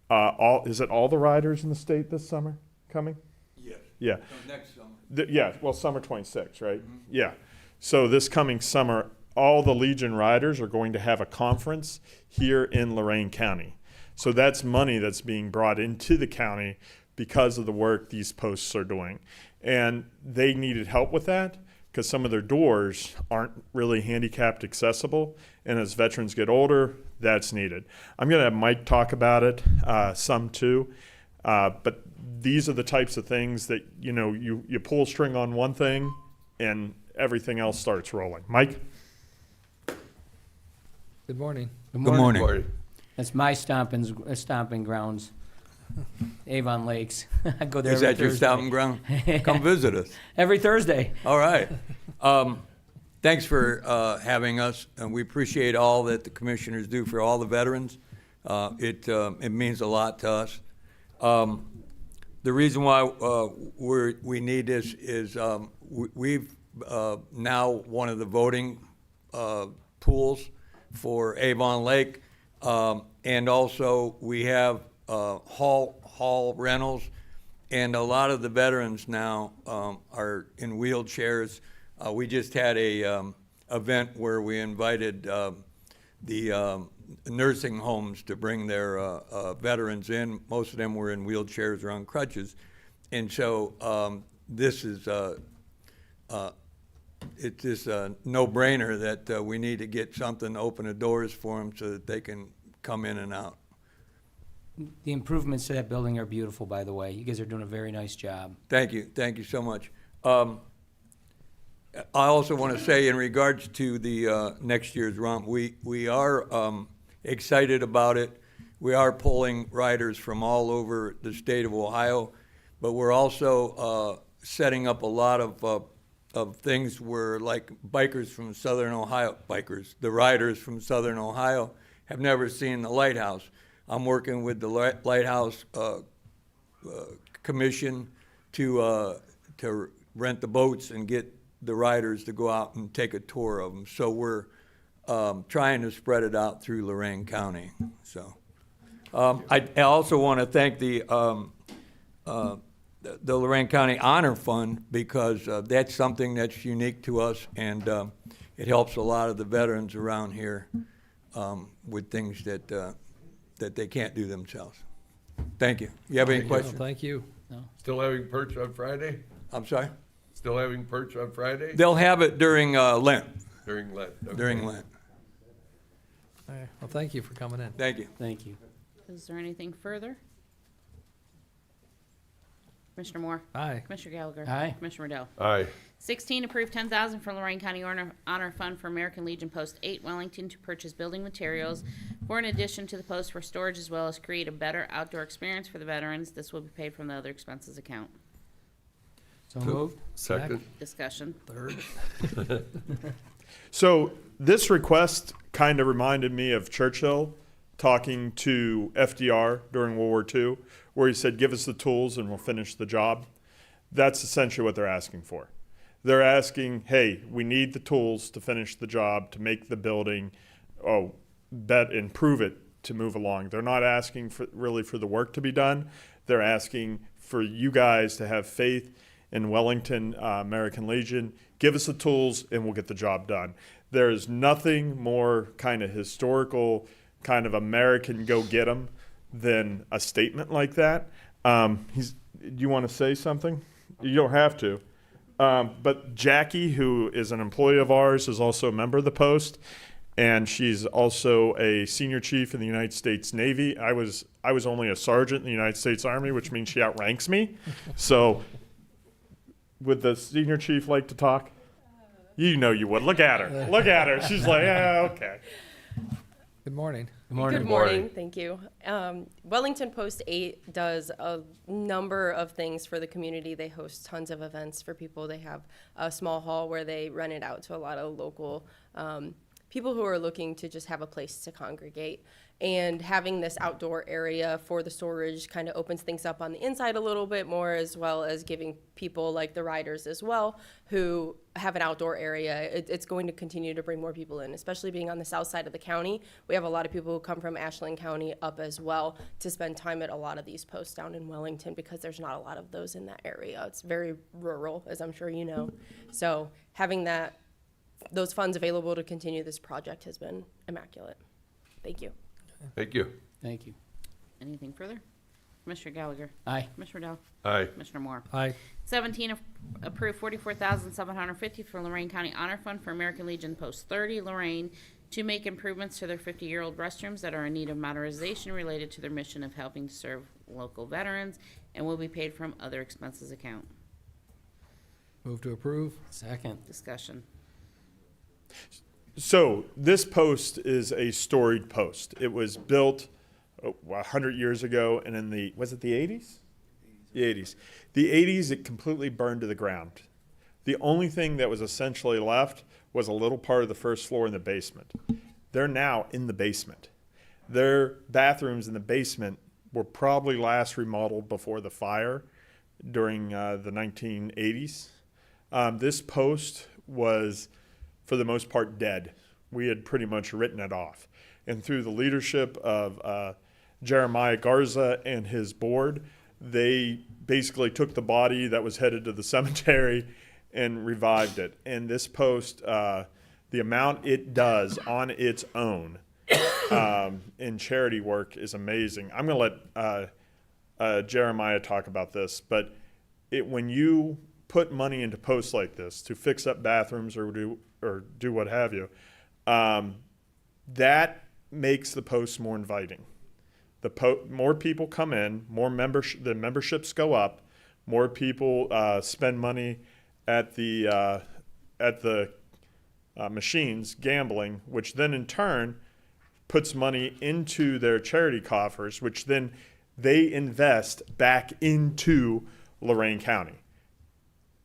all the riders in the state this summer coming? Yes. Yeah. Next summer. Yeah, well, summer 26, right? Yeah. So this coming summer, all the Legion riders are going to have a conference here in Lorain County. So that's money that's being brought into the county because of the work these posts are doing. And they needed help with that because some of their doors aren't really handicapped accessible. And as veterans get older, that's needed. I'm going to have Mike talk about it some too. But these are the types of things that, you pull a string on one thing and everything else starts rolling. Mike? Good morning. Good Good morning. That's my stomping grounds, Avon Lakes. I go there Is every that your Thursday. stomping ground? Come visit us. Every Thursday. All right. Thanks for having us, and we appreciate all that the commissioners do for all the veterans. It means a lot to us. The reason why we need this is we've now one of the voting pools for Avon Lake, and also we have hall rentals, and a lot of the veterans now are in wheelchairs. We just had a event where we invited the nursing homes to bring their veterans in. Most of them were in wheelchairs or on crutches, and so this is it's just a no-brainer that we need to get something to open the doors for them so that they can come in and out. The improvements to that building are beautiful, by the way. You guys are doing a very nice job. Thank you so much. I also want to say in regards to the next year's romp, we are excited about it. We are pulling riders from all over the state of Ohio, but we're also setting up a lot of things where, like, bikers from Southern Ohio, the riders from Southern Ohio have never seen the lighthouse. I'm working with the Lighthouse Commission to rent the boats and get the riders to go out and take a tour of them. So we're trying to spread it out through Lorain County. So I also want to thank the Lorain County Honor Fund, because that's something that's unique to us, and it helps a lot of the veterans around here with things that they can't do themselves. Thank you. You have any questions? Thank you. Still having perch on Friday? I'm sorry? Still having perch on Friday? They'll have it during Lent. During Lent? Okay. During Lent. All right. Well, thank you for coming in. Thank you. Thank you. Is there anything further? Commissioner Moore? Aye. Commissioner Gallagher? Aye. Commissioner Riddle? Aye. 16, approve $10,000 from Lorain County Honor Fund for American Legion Post 8 Wellington to purchase building materials for an addition to the post for storage, as well as create a better outdoor experience for the veterans. This will be paid from the other expenses account. So moved. Second. Discussion. Third. So this request kind of reminded me of Churchill talking to FDR during World War II, where he said, give us the tools and we'll finish the job. That's essentially what they're asking for. They're asking, hey, we need the tools to finish the job, to make the building, improve it to move along. They're not asking really for the work to be done. They're asking for you guys to have faith in Wellington American Legion. Give us the tools and we'll get the job done. There is nothing more kind of historical, kind of American go get 'em than a statement like that. Do you want to say something? You don't have to. But Jackie, who is an employee of ours, is also a member of the Post, and she's also a senior chief in the United States Navy. I was only a sergeant in the United States Army, which means she outranks me. So would the senior chief like to talk? You know you would. Look at her. Look at her. She's like, yeah, okay. Good morning. Good morning. Good morning, thank you. Wellington Post 8 does a number of things for the community. They host tons of events for people. They have a small hall where they rent it out to a lot of local people who are looking to just have a place to congregate. And having this outdoor area for the storage kind of opens things up on the inside a little bit more, as well as giving people like the riders as well who have an outdoor area. It's going to continue to bring more people in, especially being on the south side of the county. We have a lot of people who come from Ashland County up as well to spend time at a lot of these posts down in Wellington, because there's not a lot of those in that area. It's very rural, as I'm sure you know. So having those funds available to continue this project has been immaculate. Thank you. Thank you. Thank you. Anything further? Commissioner Gallagher? Aye. Commissioner Dell? Aye. Commissioner Moore? Aye. 17, approve $44,750 for Lorain County Honor Fund for American Legion Post 30, Lorain, to make improvements to their 50-year-old restrooms that are in need of modernization related to their mission of helping to serve local veterans, and will be paid from other expenses account. Move to approve. Second. Discussion. So this post is a storied post. It was built 100 years ago, and in was it the 80s? The 80s. The 80s, it completely burned to the ground. The only thing that was essentially left was a little part of the first floor in the basement. They're now in the basement. Their bathrooms in the basement were probably last remodeled before the fire during the 1980s. This post was, for the most part, dead. We had pretty much written it off. And through the leadership of Jeremiah Garza and his board, they basically took the body that was headed to the cemetery and revived it. And this post, the amount it does on its own in charity work is amazing. I'm going to let Jeremiah talk about this, but when you put money into posts like this to fix up bathrooms or do what have you, that makes the posts more inviting. More people come in, the memberships go up, more people spend money at the machines gambling, which then in turn puts money into their charity coffers, which then they invest back into Lorain County.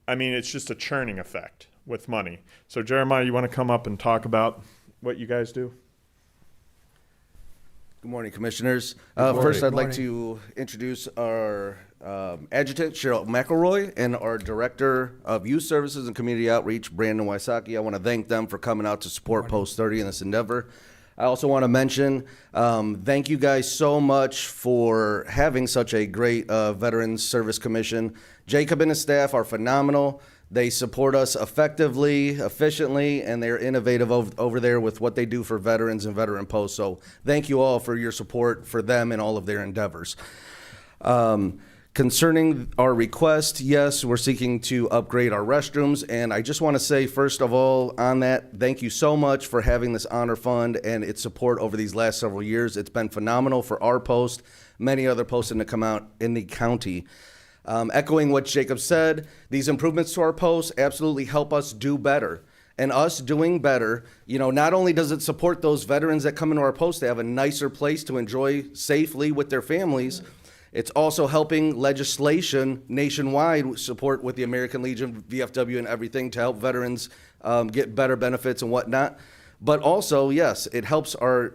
I mean, it's just a churning effect with money. So Jeremiah, you want to come up and talk about what you guys do? Good morning, Commissioners. morning. First, I'd Morning. like to introduce our Adjutant, Cheryl McElroy, and our Director of Youth Services and Community Outreach, Brandon Wysocki. I want to thank them for coming out to support Post 30 in this endeavor. I also want to mention, thank you guys so much for having such a great Veterans Service Commission. Jacob and his staff are phenomenal. They support us effectively, efficiently, and they're innovative over there with what they do for veterans and veteran posts. So thank you all for your support for them and all of their endeavors. Concerning our request, yes, we're seeking to upgrade our restrooms. And I just want to say, first of all, on that, thank you so much for having this honor fund and its support over these last several years. It's been phenomenal for our post, many other posts in the county. Echoing what Jacob said, these improvements to our posts absolutely help us do better. And us doing better, not only does it support those veterans that come into our posts to have a nicer place to enjoy safely with their families, it's also helping legislation nationwide support with the American Legion, VFW, and everything to help veterans get better benefits and whatnot. But also, yes, it helps our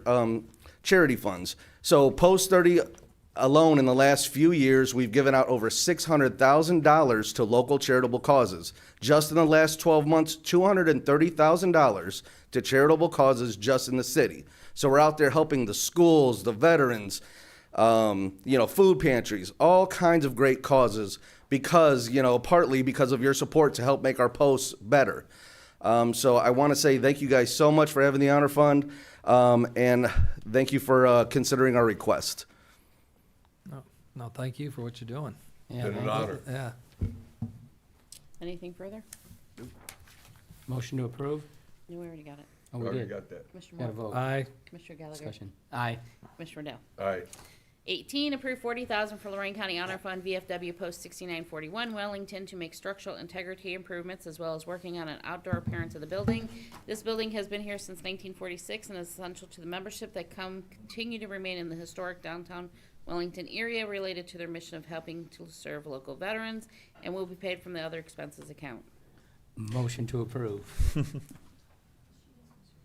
charity funds. So Post 30 alone in the last few years, we've given out over $600,000 to local charitable causes. Just in the last 12 months, $230,000 to charitable causes just in the city. So we're out there helping the schools, the veterans, food pantries, all kinds of great causes because, partly because of your support to help make our posts better. So I want to say thank you guys so much for having the Honor Fund, and thank you for considering our request. No, thank you for what you're doing. Yeah, Been an honor. Yeah. Anything further? motion to approve? No, we already got it. Oh, we Already did. got that. Commissioner Got a Moore, vote. Aye. Commissioner Gallagher, Discussion. Aye. Commissioner Dell. Aye. 18, approve 40,000 for Lorain County Honor Fund VFW Post 6941 Wellington to make structural integrity improvements as well as working on an outdoor appearance of the building. This building has been here since 1946 and is essential to the membership that continue to remain in the historic downtown Wellington area related to their mission of helping to serve local veterans and will be paid from the other expenses account. Motion to approve.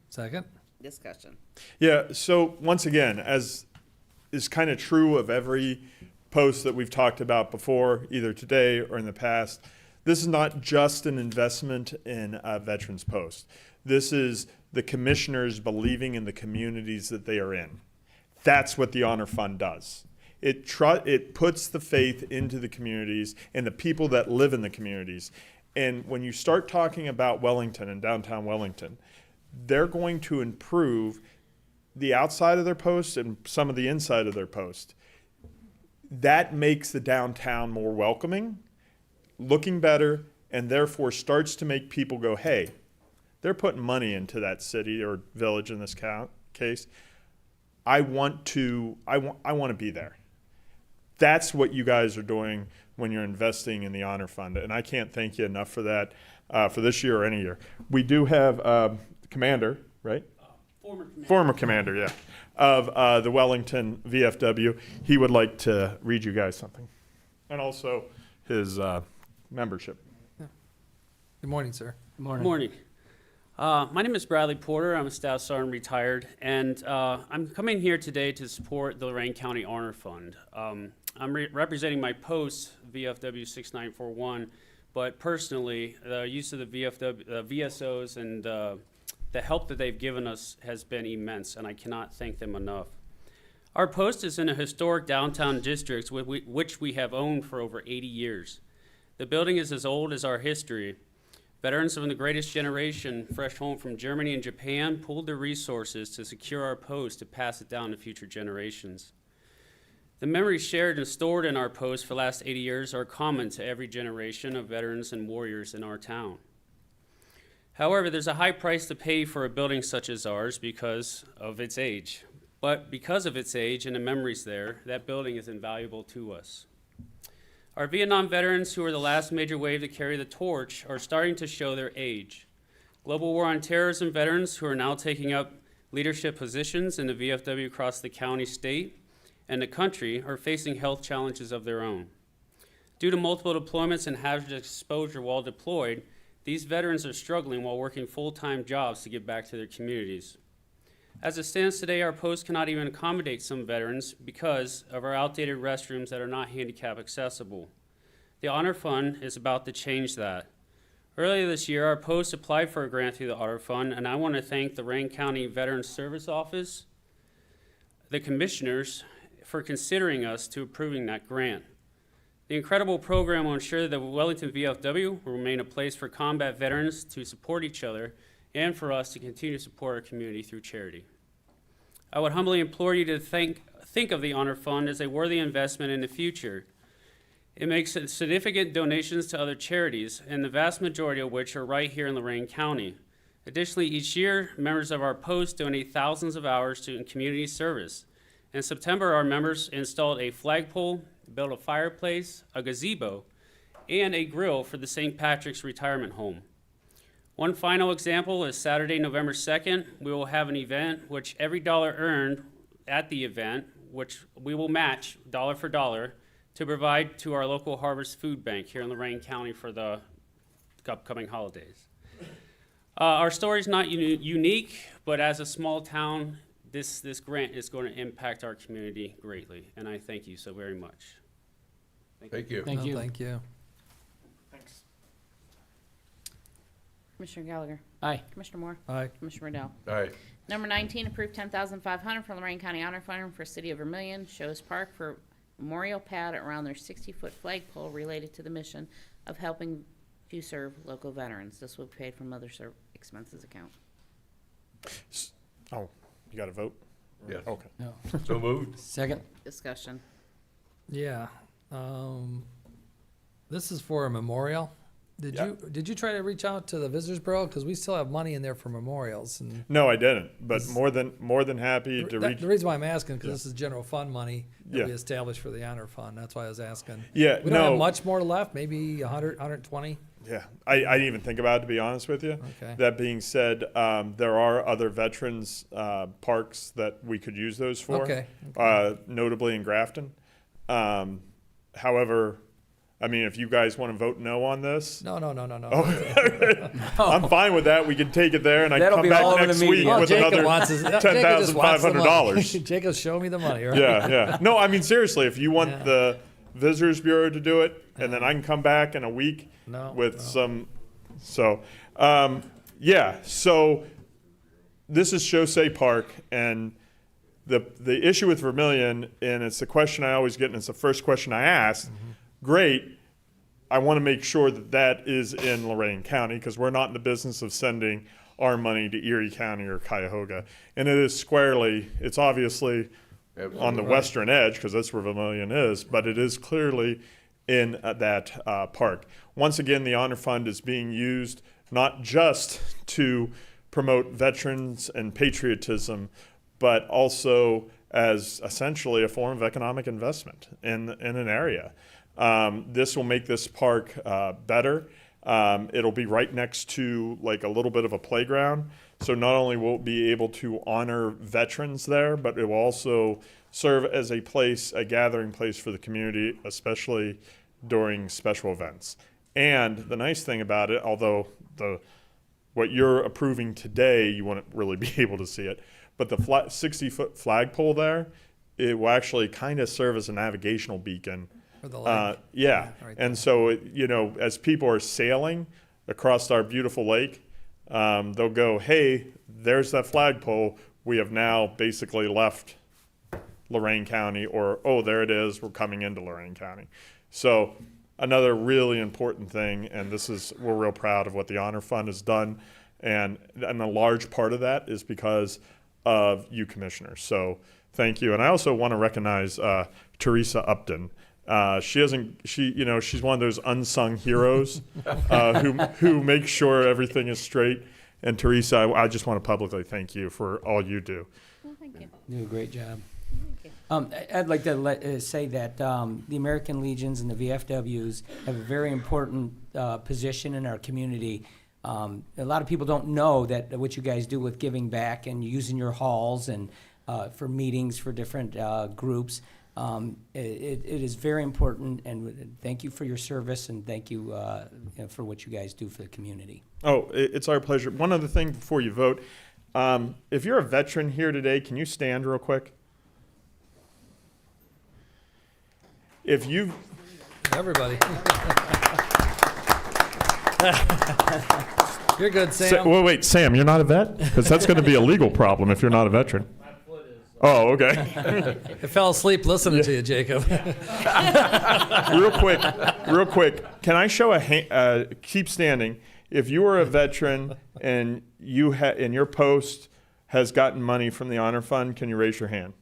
Second? Discussion. Yeah, so once again, as is kind of true of every post that we've talked about before, either today or in the past, this is not just an investment in a Veterans Post. This is the commissioners believing in the communities that they are in. That's what the Honor Fund does. It puts the faith into the communities and the people that live in the communities. And when you start talking about Wellington and downtown Wellington, they're going to improve the outside of their post and some of the inside of their post. That makes the downtown more welcoming, looking better, and therefore starts to make people go, hey, they're putting money into that city or village in this case. I want to be there. That's what you guys are doing when you're investing in the Honor Fund, and I can't thank you enough for that, for this year or any year. We do have the commander, right? Former commander, yeah, of the Wellington VFW. He would like to read you guys something, and also his membership. Good morning, sir. Good morning. Morning. My name is Bradley Porter. I'm a Staff Sergeant retired, and I'm coming here today to support the Lorain County Honor Fund. I'm representing my post, VFW 6941, but personally, the use of the VSOs and the help that they've given us has been immense, and I cannot thank them enough. Our post is in a historic downtown district which we have owned for over 80 years. The building is as old as our history. Veterans from the greatest generation, fresh home from Germany and Japan, pooled their resources to secure our post to pass it down to future generations. The memories shared and stored in our post for the last 80 years are common to every generation of veterans and warriors in our town. However, there's a high price to pay for a building such as ours because of its age. But because of its age and the memories there, that building is invaluable to us. Our Vietnam veterans, who are the last major wave to carry the torch, are starting to show their age. Global War on Terrorism veterans, who are now taking up leadership positions in the VFW across the county, state, and the country, are facing health challenges of their own. Due to multiple deployments and hazardous exposure while deployed, these veterans are struggling while working full-time jobs to get back to their communities. As it stands today, our post cannot even accommodate some veterans because of our outdated restrooms that are not handicap accessible. The Honor Fund is about to change that. Earlier this year, our post applied for a grant through the Honor Fund, and I want to thank the Lorain County Veterans Service Office, the commissioners, for considering us to approving that grant. The incredible program will ensure that the Wellington VFW will remain a place for combat veterans to support each other and for us to continue to support our community through charity. I would humbly implore you to think of the Honor Fund as a worthy investment in the future. It makes significant donations to other charities, and the vast majority of which are right here in Lorain County. Additionally, each year, members of our post donate thousands of hours to community service. In September, our members installed a flagpole, built a fireplace, a gazebo, and a grill for the St. Patrick's Retirement Home. One final example is Saturday, November 2nd, we will have an event which every dollar earned at the event, which we will match dollar for dollar, to provide to our local Harvest Food Bank here in Lorain County for the upcoming holidays. Our story is not unique, but as a small town, this grant is going to impact our community greatly, and I thank you so very much. Thank you. Thank No, you. Thank you. Thanks. Commissioner Gallagher? Aye. Commissioner Moore? Aye. Commissioner Riddell? Aye. Number 19, approve 10500 from Lorain County Honor Fund for City of Vermillion, Shows Park for memorial pad around their 60-foot flagpole related to the mission of helping to serve local veterans. This will be paid from other expenses account. Oh, you got to vote? Yes. Okay. No. So moved. Second? Discussion. Yeah. This is for a memorial. Did you try to reach out to the Visitors Bureau? Because we still have money in there for memorials. And No, I didn't, but more than happy to reach. the reason why I'm asking, because this is general fund money that Yeah. we established for the honor fund. That's why I was asking. Yeah, We don't have no. much more left, maybe 100, 120. Yeah, I didn't even think about it, to be honest with you. Okay. That being said, there are other veterans parks that we could use those for. Okay, Notably in Grafton. However, I mean, if you guys want to vote no on this, No. I'm fine with that. We can take it there, and I That'll come be all back over the next meeting. week Well, with Jacob another wants his, Jacob just wants the money. $10,500. Jacob, show me the money, right? Yeah. No, I mean, seriously, if you want Yeah. the Visitors Bureau to do it, and then I can come back in a week with some, so, yeah, so this is Chaussee Park, and the issue with Vermillion, and it's the question I always get, and it's the first question I ask, great, I want to make sure that that is in Lorain County, because we're not in the business of sending our money to Erie County or Cuyahoga. And it is squarely, it's obviously on the western edge, because that's where Vermillion is, but it is clearly in that park. Once again, the Honor Fund is being used not just to promote veterans and patriotism, but also as essentially a form of economic investment in an area. This will make this park better. It'll be right next to like a little bit of a playground. So not only will it be able to honor veterans there, but it will also serve as a place, a gathering place for the community, especially during special events. And the nice thing about it, although what you're approving today, you wouldn't really be able to see it, but the 60-foot flagpole there, it will actually kind of serve as a navigational beacon. For the lake. Yeah, right and so, as people are sailing across our beautiful lake, they'll go, hey, there's that flagpole. We have now basically left Lorain County, or, oh, there it is, we're coming into Lorain County. So another really important thing, and we're real proud of what the Honor Fund has done, and a large part of that is because of you commissioners. So thank you. And I also want to recognize Teresa Upton. She's one of those unsung heroes who makes sure everything is straight. And Teresa, I just want to publicly thank you for all you do. Well, thank you. Do a great job. Thank you. I'd like to say that the American Legions and the VFWs have a very important position in our community. A lot of people don't know that what you guys do with giving back and using your halls and for meetings for different groups. It is very important, and thank you for your service, and thank you for what you guys do for the community. Oh, it's our pleasure. One other thing before you vote. If you're a veteran here today, can you stand real quick? If you've Everybody. You're good, Sam. wait, Sam, you're not a vet? Because that's going to be a legal problem if you're not a veteran. Oh, okay. I fell asleep listening to you, Jacob. Real quick. Can I show keep standing. If you are a veteran and and your post has gotten money from the Honor Fund, can you raise your hand?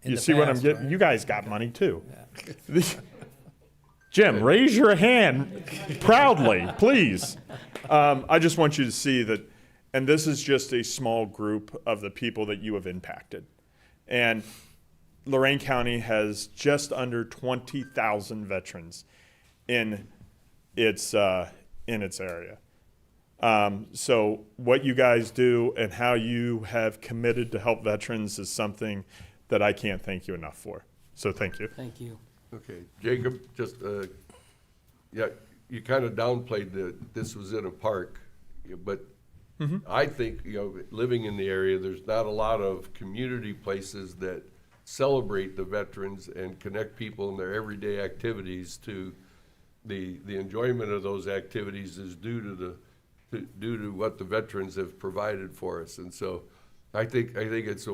In You the see what I'm past, getting? right? You guys got money too. Jim, raise your hand proudly, please. I just want you to see that, and this is just a small group of the people that you have impacted. And Lorain County has just under 20,000 veterans in its area. So what you guys do and how you have committed to help veterans is something that I can't thank you enough for. So thank you. Thank you. Okay, Jacob, just, you kind of downplayed that this was in a park, but I think, living in the area, there's not a lot of community places that celebrate the veterans and connect people in their everyday activities to the enjoyment of those activities is due to what the veterans have provided for us. And so I think it's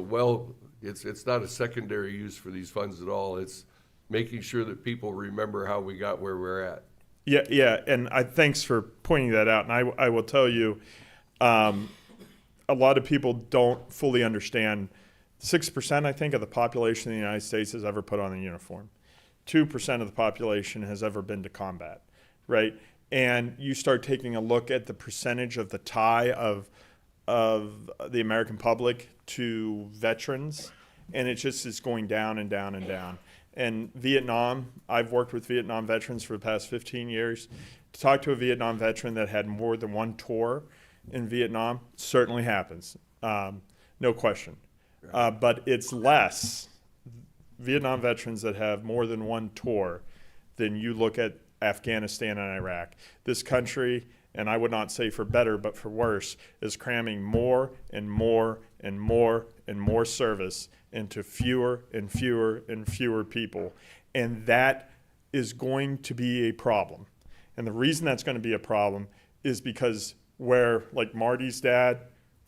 it's not a secondary use for these funds at all. It's making sure that people remember how we got where we're at. Yeah, and thanks for pointing that out. And I will tell you, a lot of people don't fully understand. 6%, I think, of the population of the United States has ever put on a uniform. 2% of the population has ever been to combat, right? And you start taking a look at the percentage of the tie of the American public to veterans, and it just is going down and down and down. And Vietnam, I've worked with Vietnam veterans for the past 15 years. To talk to a Vietnam veteran that had more than one tour in Vietnam certainly happens, no question. But it's less Vietnam veterans that have more than one tour than you look at Afghanistan and Iraq. This country, and I would not say for better, but for worse, is cramming more and more and more and more service into fewer and fewer and fewer people. And that is going to be a problem. And the reason that's going to be a problem is because where, like Marty's dad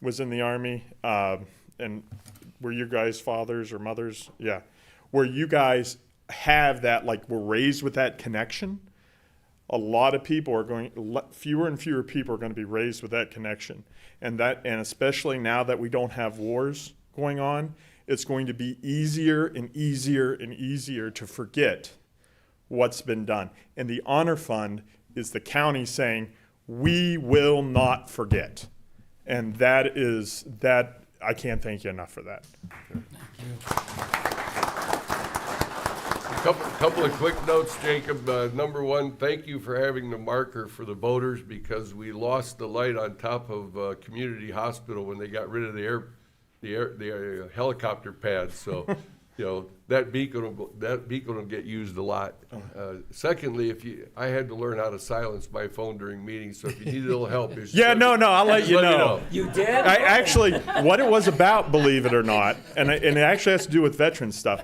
was in the Army, and were your guys' fathers or mothers? Yeah. Where you guys have that, like, were raised with that connection, a lot of people are fewer and fewer people are going to be raised with that connection. And especially now that we don't have wars going on, it's going to be easier and easier and easier to forget what's been done. And the Honor Fund is the county saying, we will not forget. And that I can't thank you enough for that. Couple of quick notes, Jacob. Number one, thank you for having the marker for the voters, because we lost the light on top of Community Hospital when they got rid of the helicopter pad. So, that beacon will get used a lot. Secondly, I had to learn how to silence my phone during meetings, so if you need a little help, I'll let you know. You did? Actually, what it was about, believe it or not, and it actually has to do with veteran stuff.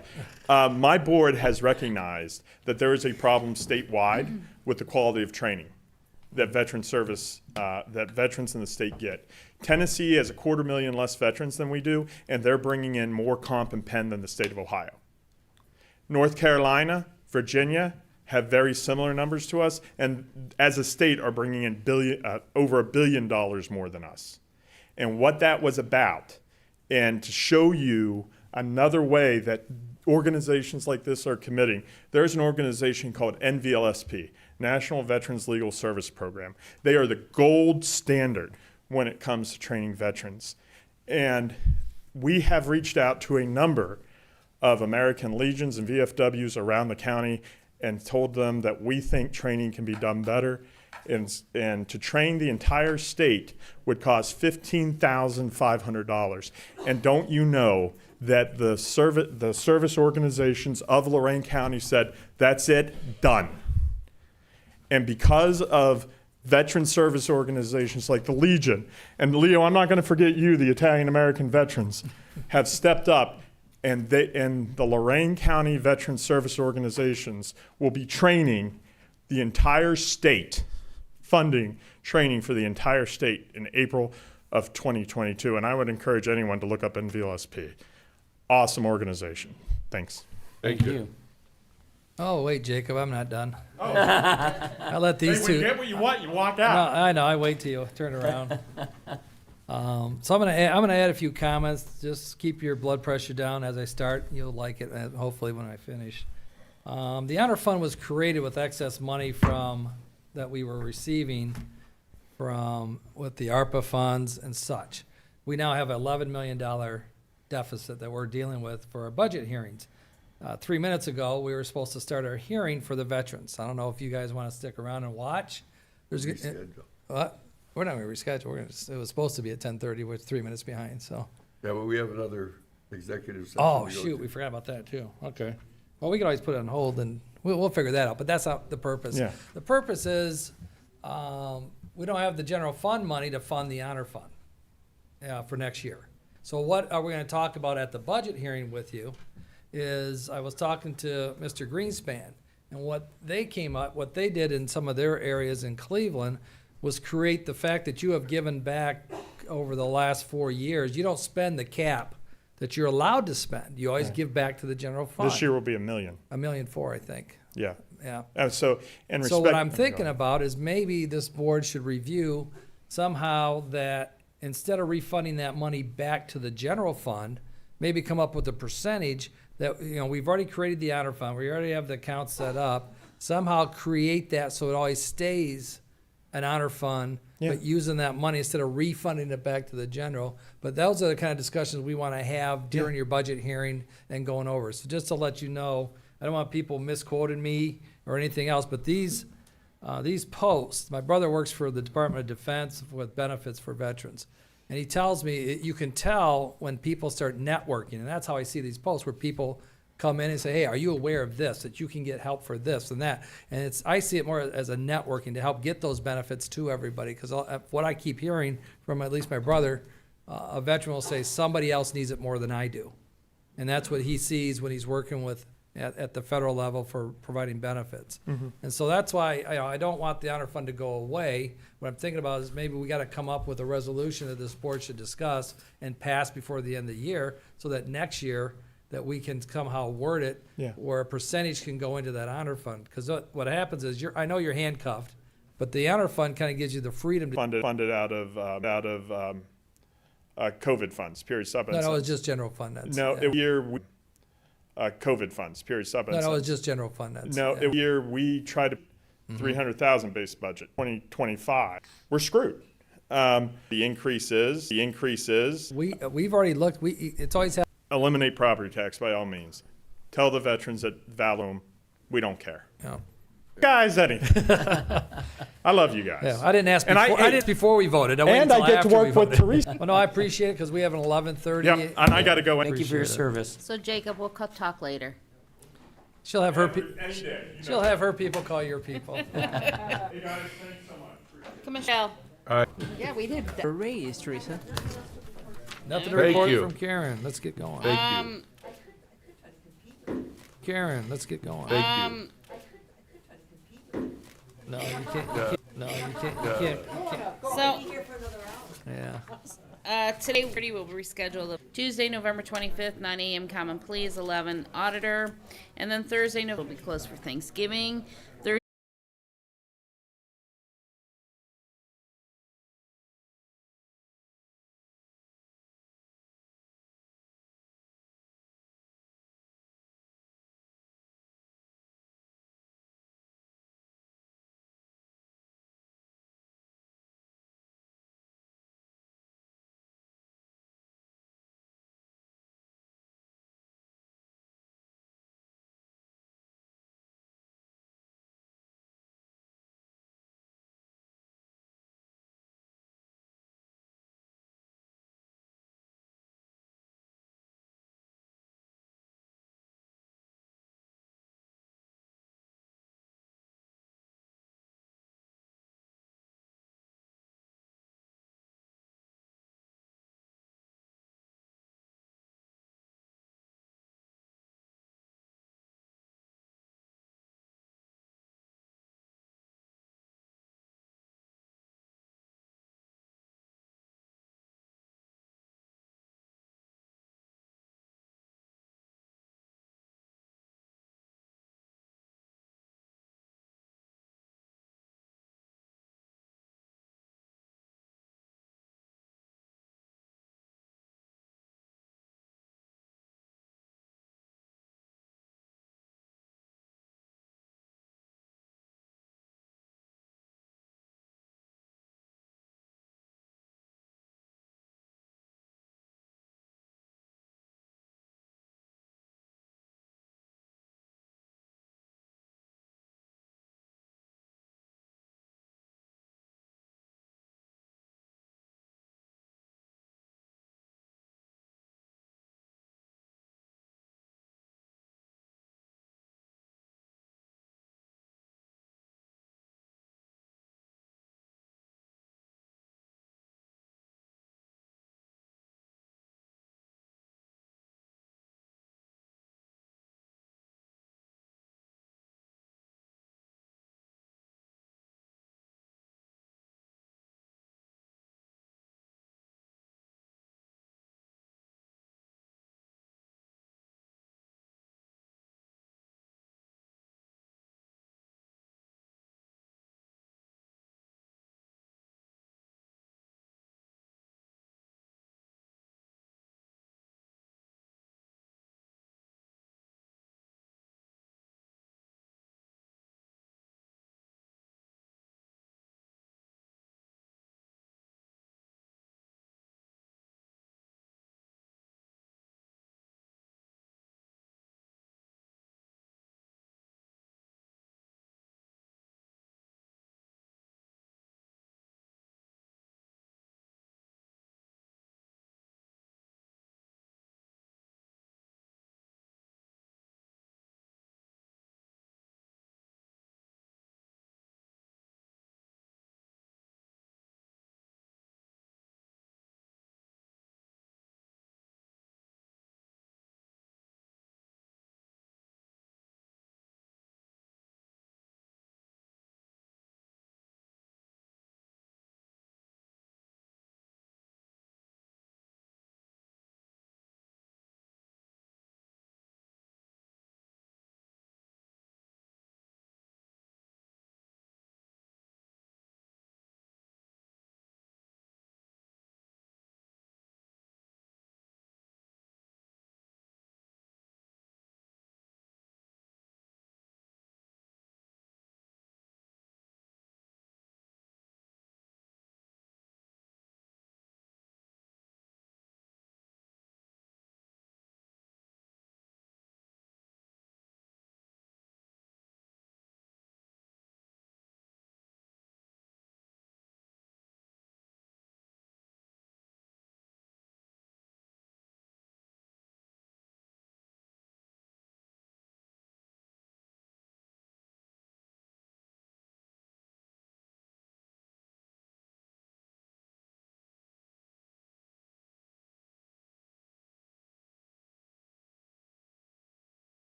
My board has recognized that there is a problem statewide with the quality of training that veterans in the state get. Tennessee has 250,000 less veterans than we do, and they're bringing in more comp and pen than the state of Ohio. North Carolina, Virginia have very similar numbers to us, and as a state are bringing in over $1 billion more than us. And what that was about, and to show you another way that organizations like this are committing, there's an organization called NVLSP, National Veterans Legal Service Program. They are the gold standard when it comes to training veterans. And we have reached out to a number of American Legions and VFWs around the county and told them that we think training can be done better. And to train the entire state would cost $15,500. And don't you know that the service organizations of Lorain County said, that's it, done. And because of veteran service organizations like the Legion, and Leo, I'm not going to forget you, the Italian American veterans, have stepped up, and the Lorain County Veteran Service Organizations will be training the entire state, funding training for the entire state in April of 2022. And I would encourage anyone to look up NVLSP. Awesome organization. Thanks. Thank you. Oh, wait, Jacob, I'm not done. I let these two. When you get what you want, you walk No, out. I know. I wait till you turn around. So I'm gonna add a few comments. Just keep your blood pressure down as I start. You'll like it, hopefully, when I finish. The Honor Fund was created with excess money that we were receiving with the ARPA funds and such. We now have an $11 million deficit that we're dealing with for our budget hearings. 3 minutes ago, we were supposed to start our hearing for the veterans. I don't know if you guys want to stick around and watch. Reschedule. What? We're not going to reschedule. It was supposed to be at 10:30. We're 3 minutes behind. So. Yeah, but we have another executive session. Oh to go shoot, to. we forgot about that too. Okay. Well, we can always put it on hold and we'll figure that out. But that's not the purpose. Yeah. The purpose is we don't have the general fund money to fund the Honor Fund for next year. So what are we going to talk about at the budget hearing with you? Is I was talking to Mr. Greenspan, And what they did in some of their areas in Cleveland was create the fact that you have given back over the last 4 years. You don't spend the cap that you're allowed to spend. You always give back to the general fund. This year will be $1 million. $1.4 million, I think. Yeah. Yeah. So, and So what respect- I'm thinking about is maybe this board should review somehow that instead of refunding that money back to the general fund, maybe come up with a percentage that, we've already created the honor fund, we already have the account set up, somehow create that so it always stays an honor fund, Yeah. but using that money instead of refunding it back to the general. But those are the kind of discussions we want to have during your budget hearing and going over. So just to let you know, I don't want people misquoting me or anything else, but these posts, my brother works for the Department of Defense with benefits for veterans. And he tells me you can tell when people start networking, and that's how I see these posts where people come in and say, hey, are you aware of this, that you can get help for this and that? And I see it more as a networking to help get those benefits to everybody. Because what I keep hearing from at least my brother, a veteran will say, somebody else needs it more than I do. And that's what he sees when he's working with at the federal level for providing benefits. And so that's why I don't want the honor fund to go away. What I'm thinking about is maybe we got to come up with a resolution that this board should discuss and pass before the end of the year, so that next year that we can somehow word it Yeah. where a percentage can go into that honor fund. Because what happens is I know you're handcuffed, but the honor fund kind of gives you the freedom to. funded out of COVID funds, period, sub. No, it was just general fund. COVID funds, period, sub. No, it was just general fund. Every year we try to 300,000 base budget. 2025, we're screwed. The increase is We've already looked. It's always happened. eliminate property tax by all means. Tell the veterans that value them, we don't care. Yeah. Guys, anything. I love you guys. Yeah, I didn't ask And before. I didn't before we voted. I waited and I until get to after we work with voted. Teresa. Well, no, I appreciate it because we have an 11:30. Yep, and I got to go. Thank you for your Appreciate it. service. So Jacob, we'll talk later. She'll have her. Any day. She'll have her people call your people. Hey guys, thanks so much. Commissioner. Yeah, we did. A raise, Teresa. Nothing to Thank report you. from Karen. Let's get going. Thank you. Karen, let's get going. Thank you. No, you can't. No, you can't. You can't. So, Yeah. today we will reschedule Tuesday, November 25th, 9 a.m. Common Pleas, 11 Auditor, and then Thursday, will be closed for Thanksgiving.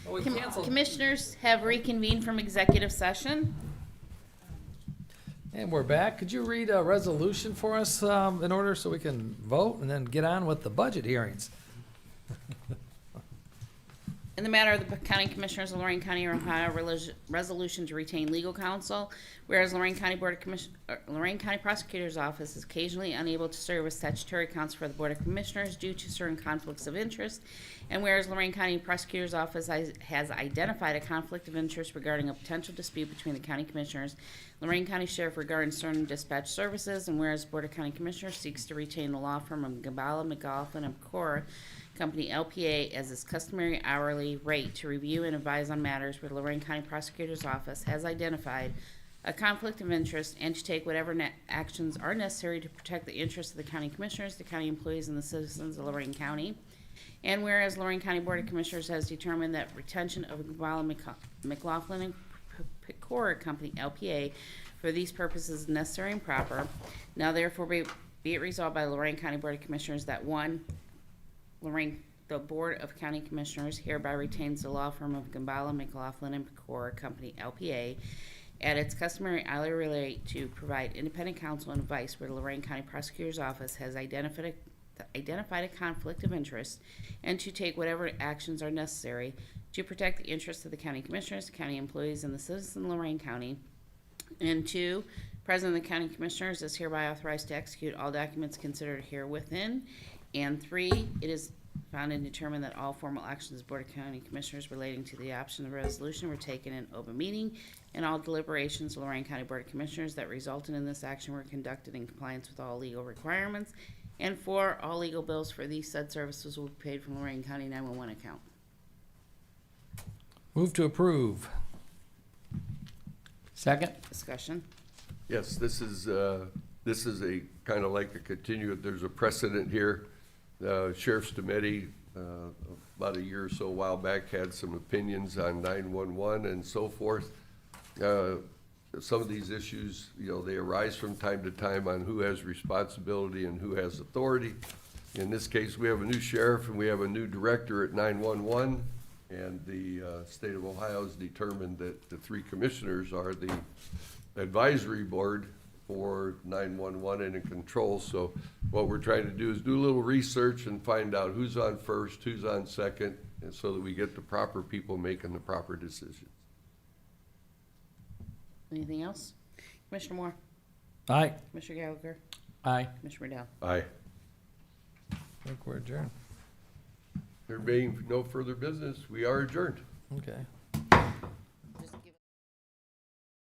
Oh, we canceled. Commissioners have reconvened from executive session. And we're back. Could you read a resolution for us in order so we can vote and then get on with the budget hearings? In the matter of the County Commissioners of Lorain County, Ohio, resolution to retain legal counsel, whereas Lorain County Lorain County Prosecutor's Office is occasionally unable to serve as statutory counsel for the Board of Commissioners due to certain conflicts of interest, and whereas Lorain County Prosecutor's Office has identified a conflict of interest regarding a potential dispute between the County Commissioners, Lorain County Sheriff regarding certain dispatch services, and whereas Board of County Commissioners seeks to retain the law firm of Gabala, McLaughlin, and Cora Company LPA as its customary hourly rate to review and advise on matters where Lorain County Prosecutor's Office has identified a conflict of interest and to take whatever actions are necessary to protect the interests of the county commissioners, the county employees, and the citizens of Lorain County. And whereas Lorain County Board of Commissioners has determined that retention of Gabala, McLaughlin, and Pecora Company LPA for these purposes is necessary and proper, now therefore be it resolved by the Lorain County Board of Commissioners that one, the Board of County Commissioners hereby retains the law firm of Gambala, McLaughlin, and Pecora Company, LPA, at its customary hourly rate to provide independent counsel and advice where the Lorain County Prosecutor's Office has identified a conflict of interest, and to take whatever actions are necessary to protect the interests of the County Commissioners, the county employees, and the citizens of Lorain County. And two, President of the County Commissioners is hereby authorized to execute all documents considered herewithin. And three, it is found and determined that all formal actions of the Board of County Commissioners relating to the adoption of the resolution were taken in open meeting, and all deliberations of the Lorain County Board of Commissioners that resulted in this action were conducted in compliance with all legal requirements. And four, all legal bills for these said services will be paid from Lorain County 911 account. Move to approve. Second? Discussion. Yes, this is a kind of like a continue, there's a precedent here. Sheriff's Committee, about a year or so a while back, had some opinions on 911 and so forth. Some of these issues, they arise from time to time on who has responsibility and who has authority. In this case, we have a new sheriff and we have a new director at 911, and the state of Ohio has determined that the three commissioners are the advisory board for 911 and in control. So what we're trying to do is do a little research and find out who's on first, who's on second, and so that we get the proper people making the proper decisions. Anything else? Commissioner Moore? Aye. Commissioner Gallagher? Aye. Commissioner Riddell? Aye. I think we're adjourned. There being no further business, we are adjourned. Okay.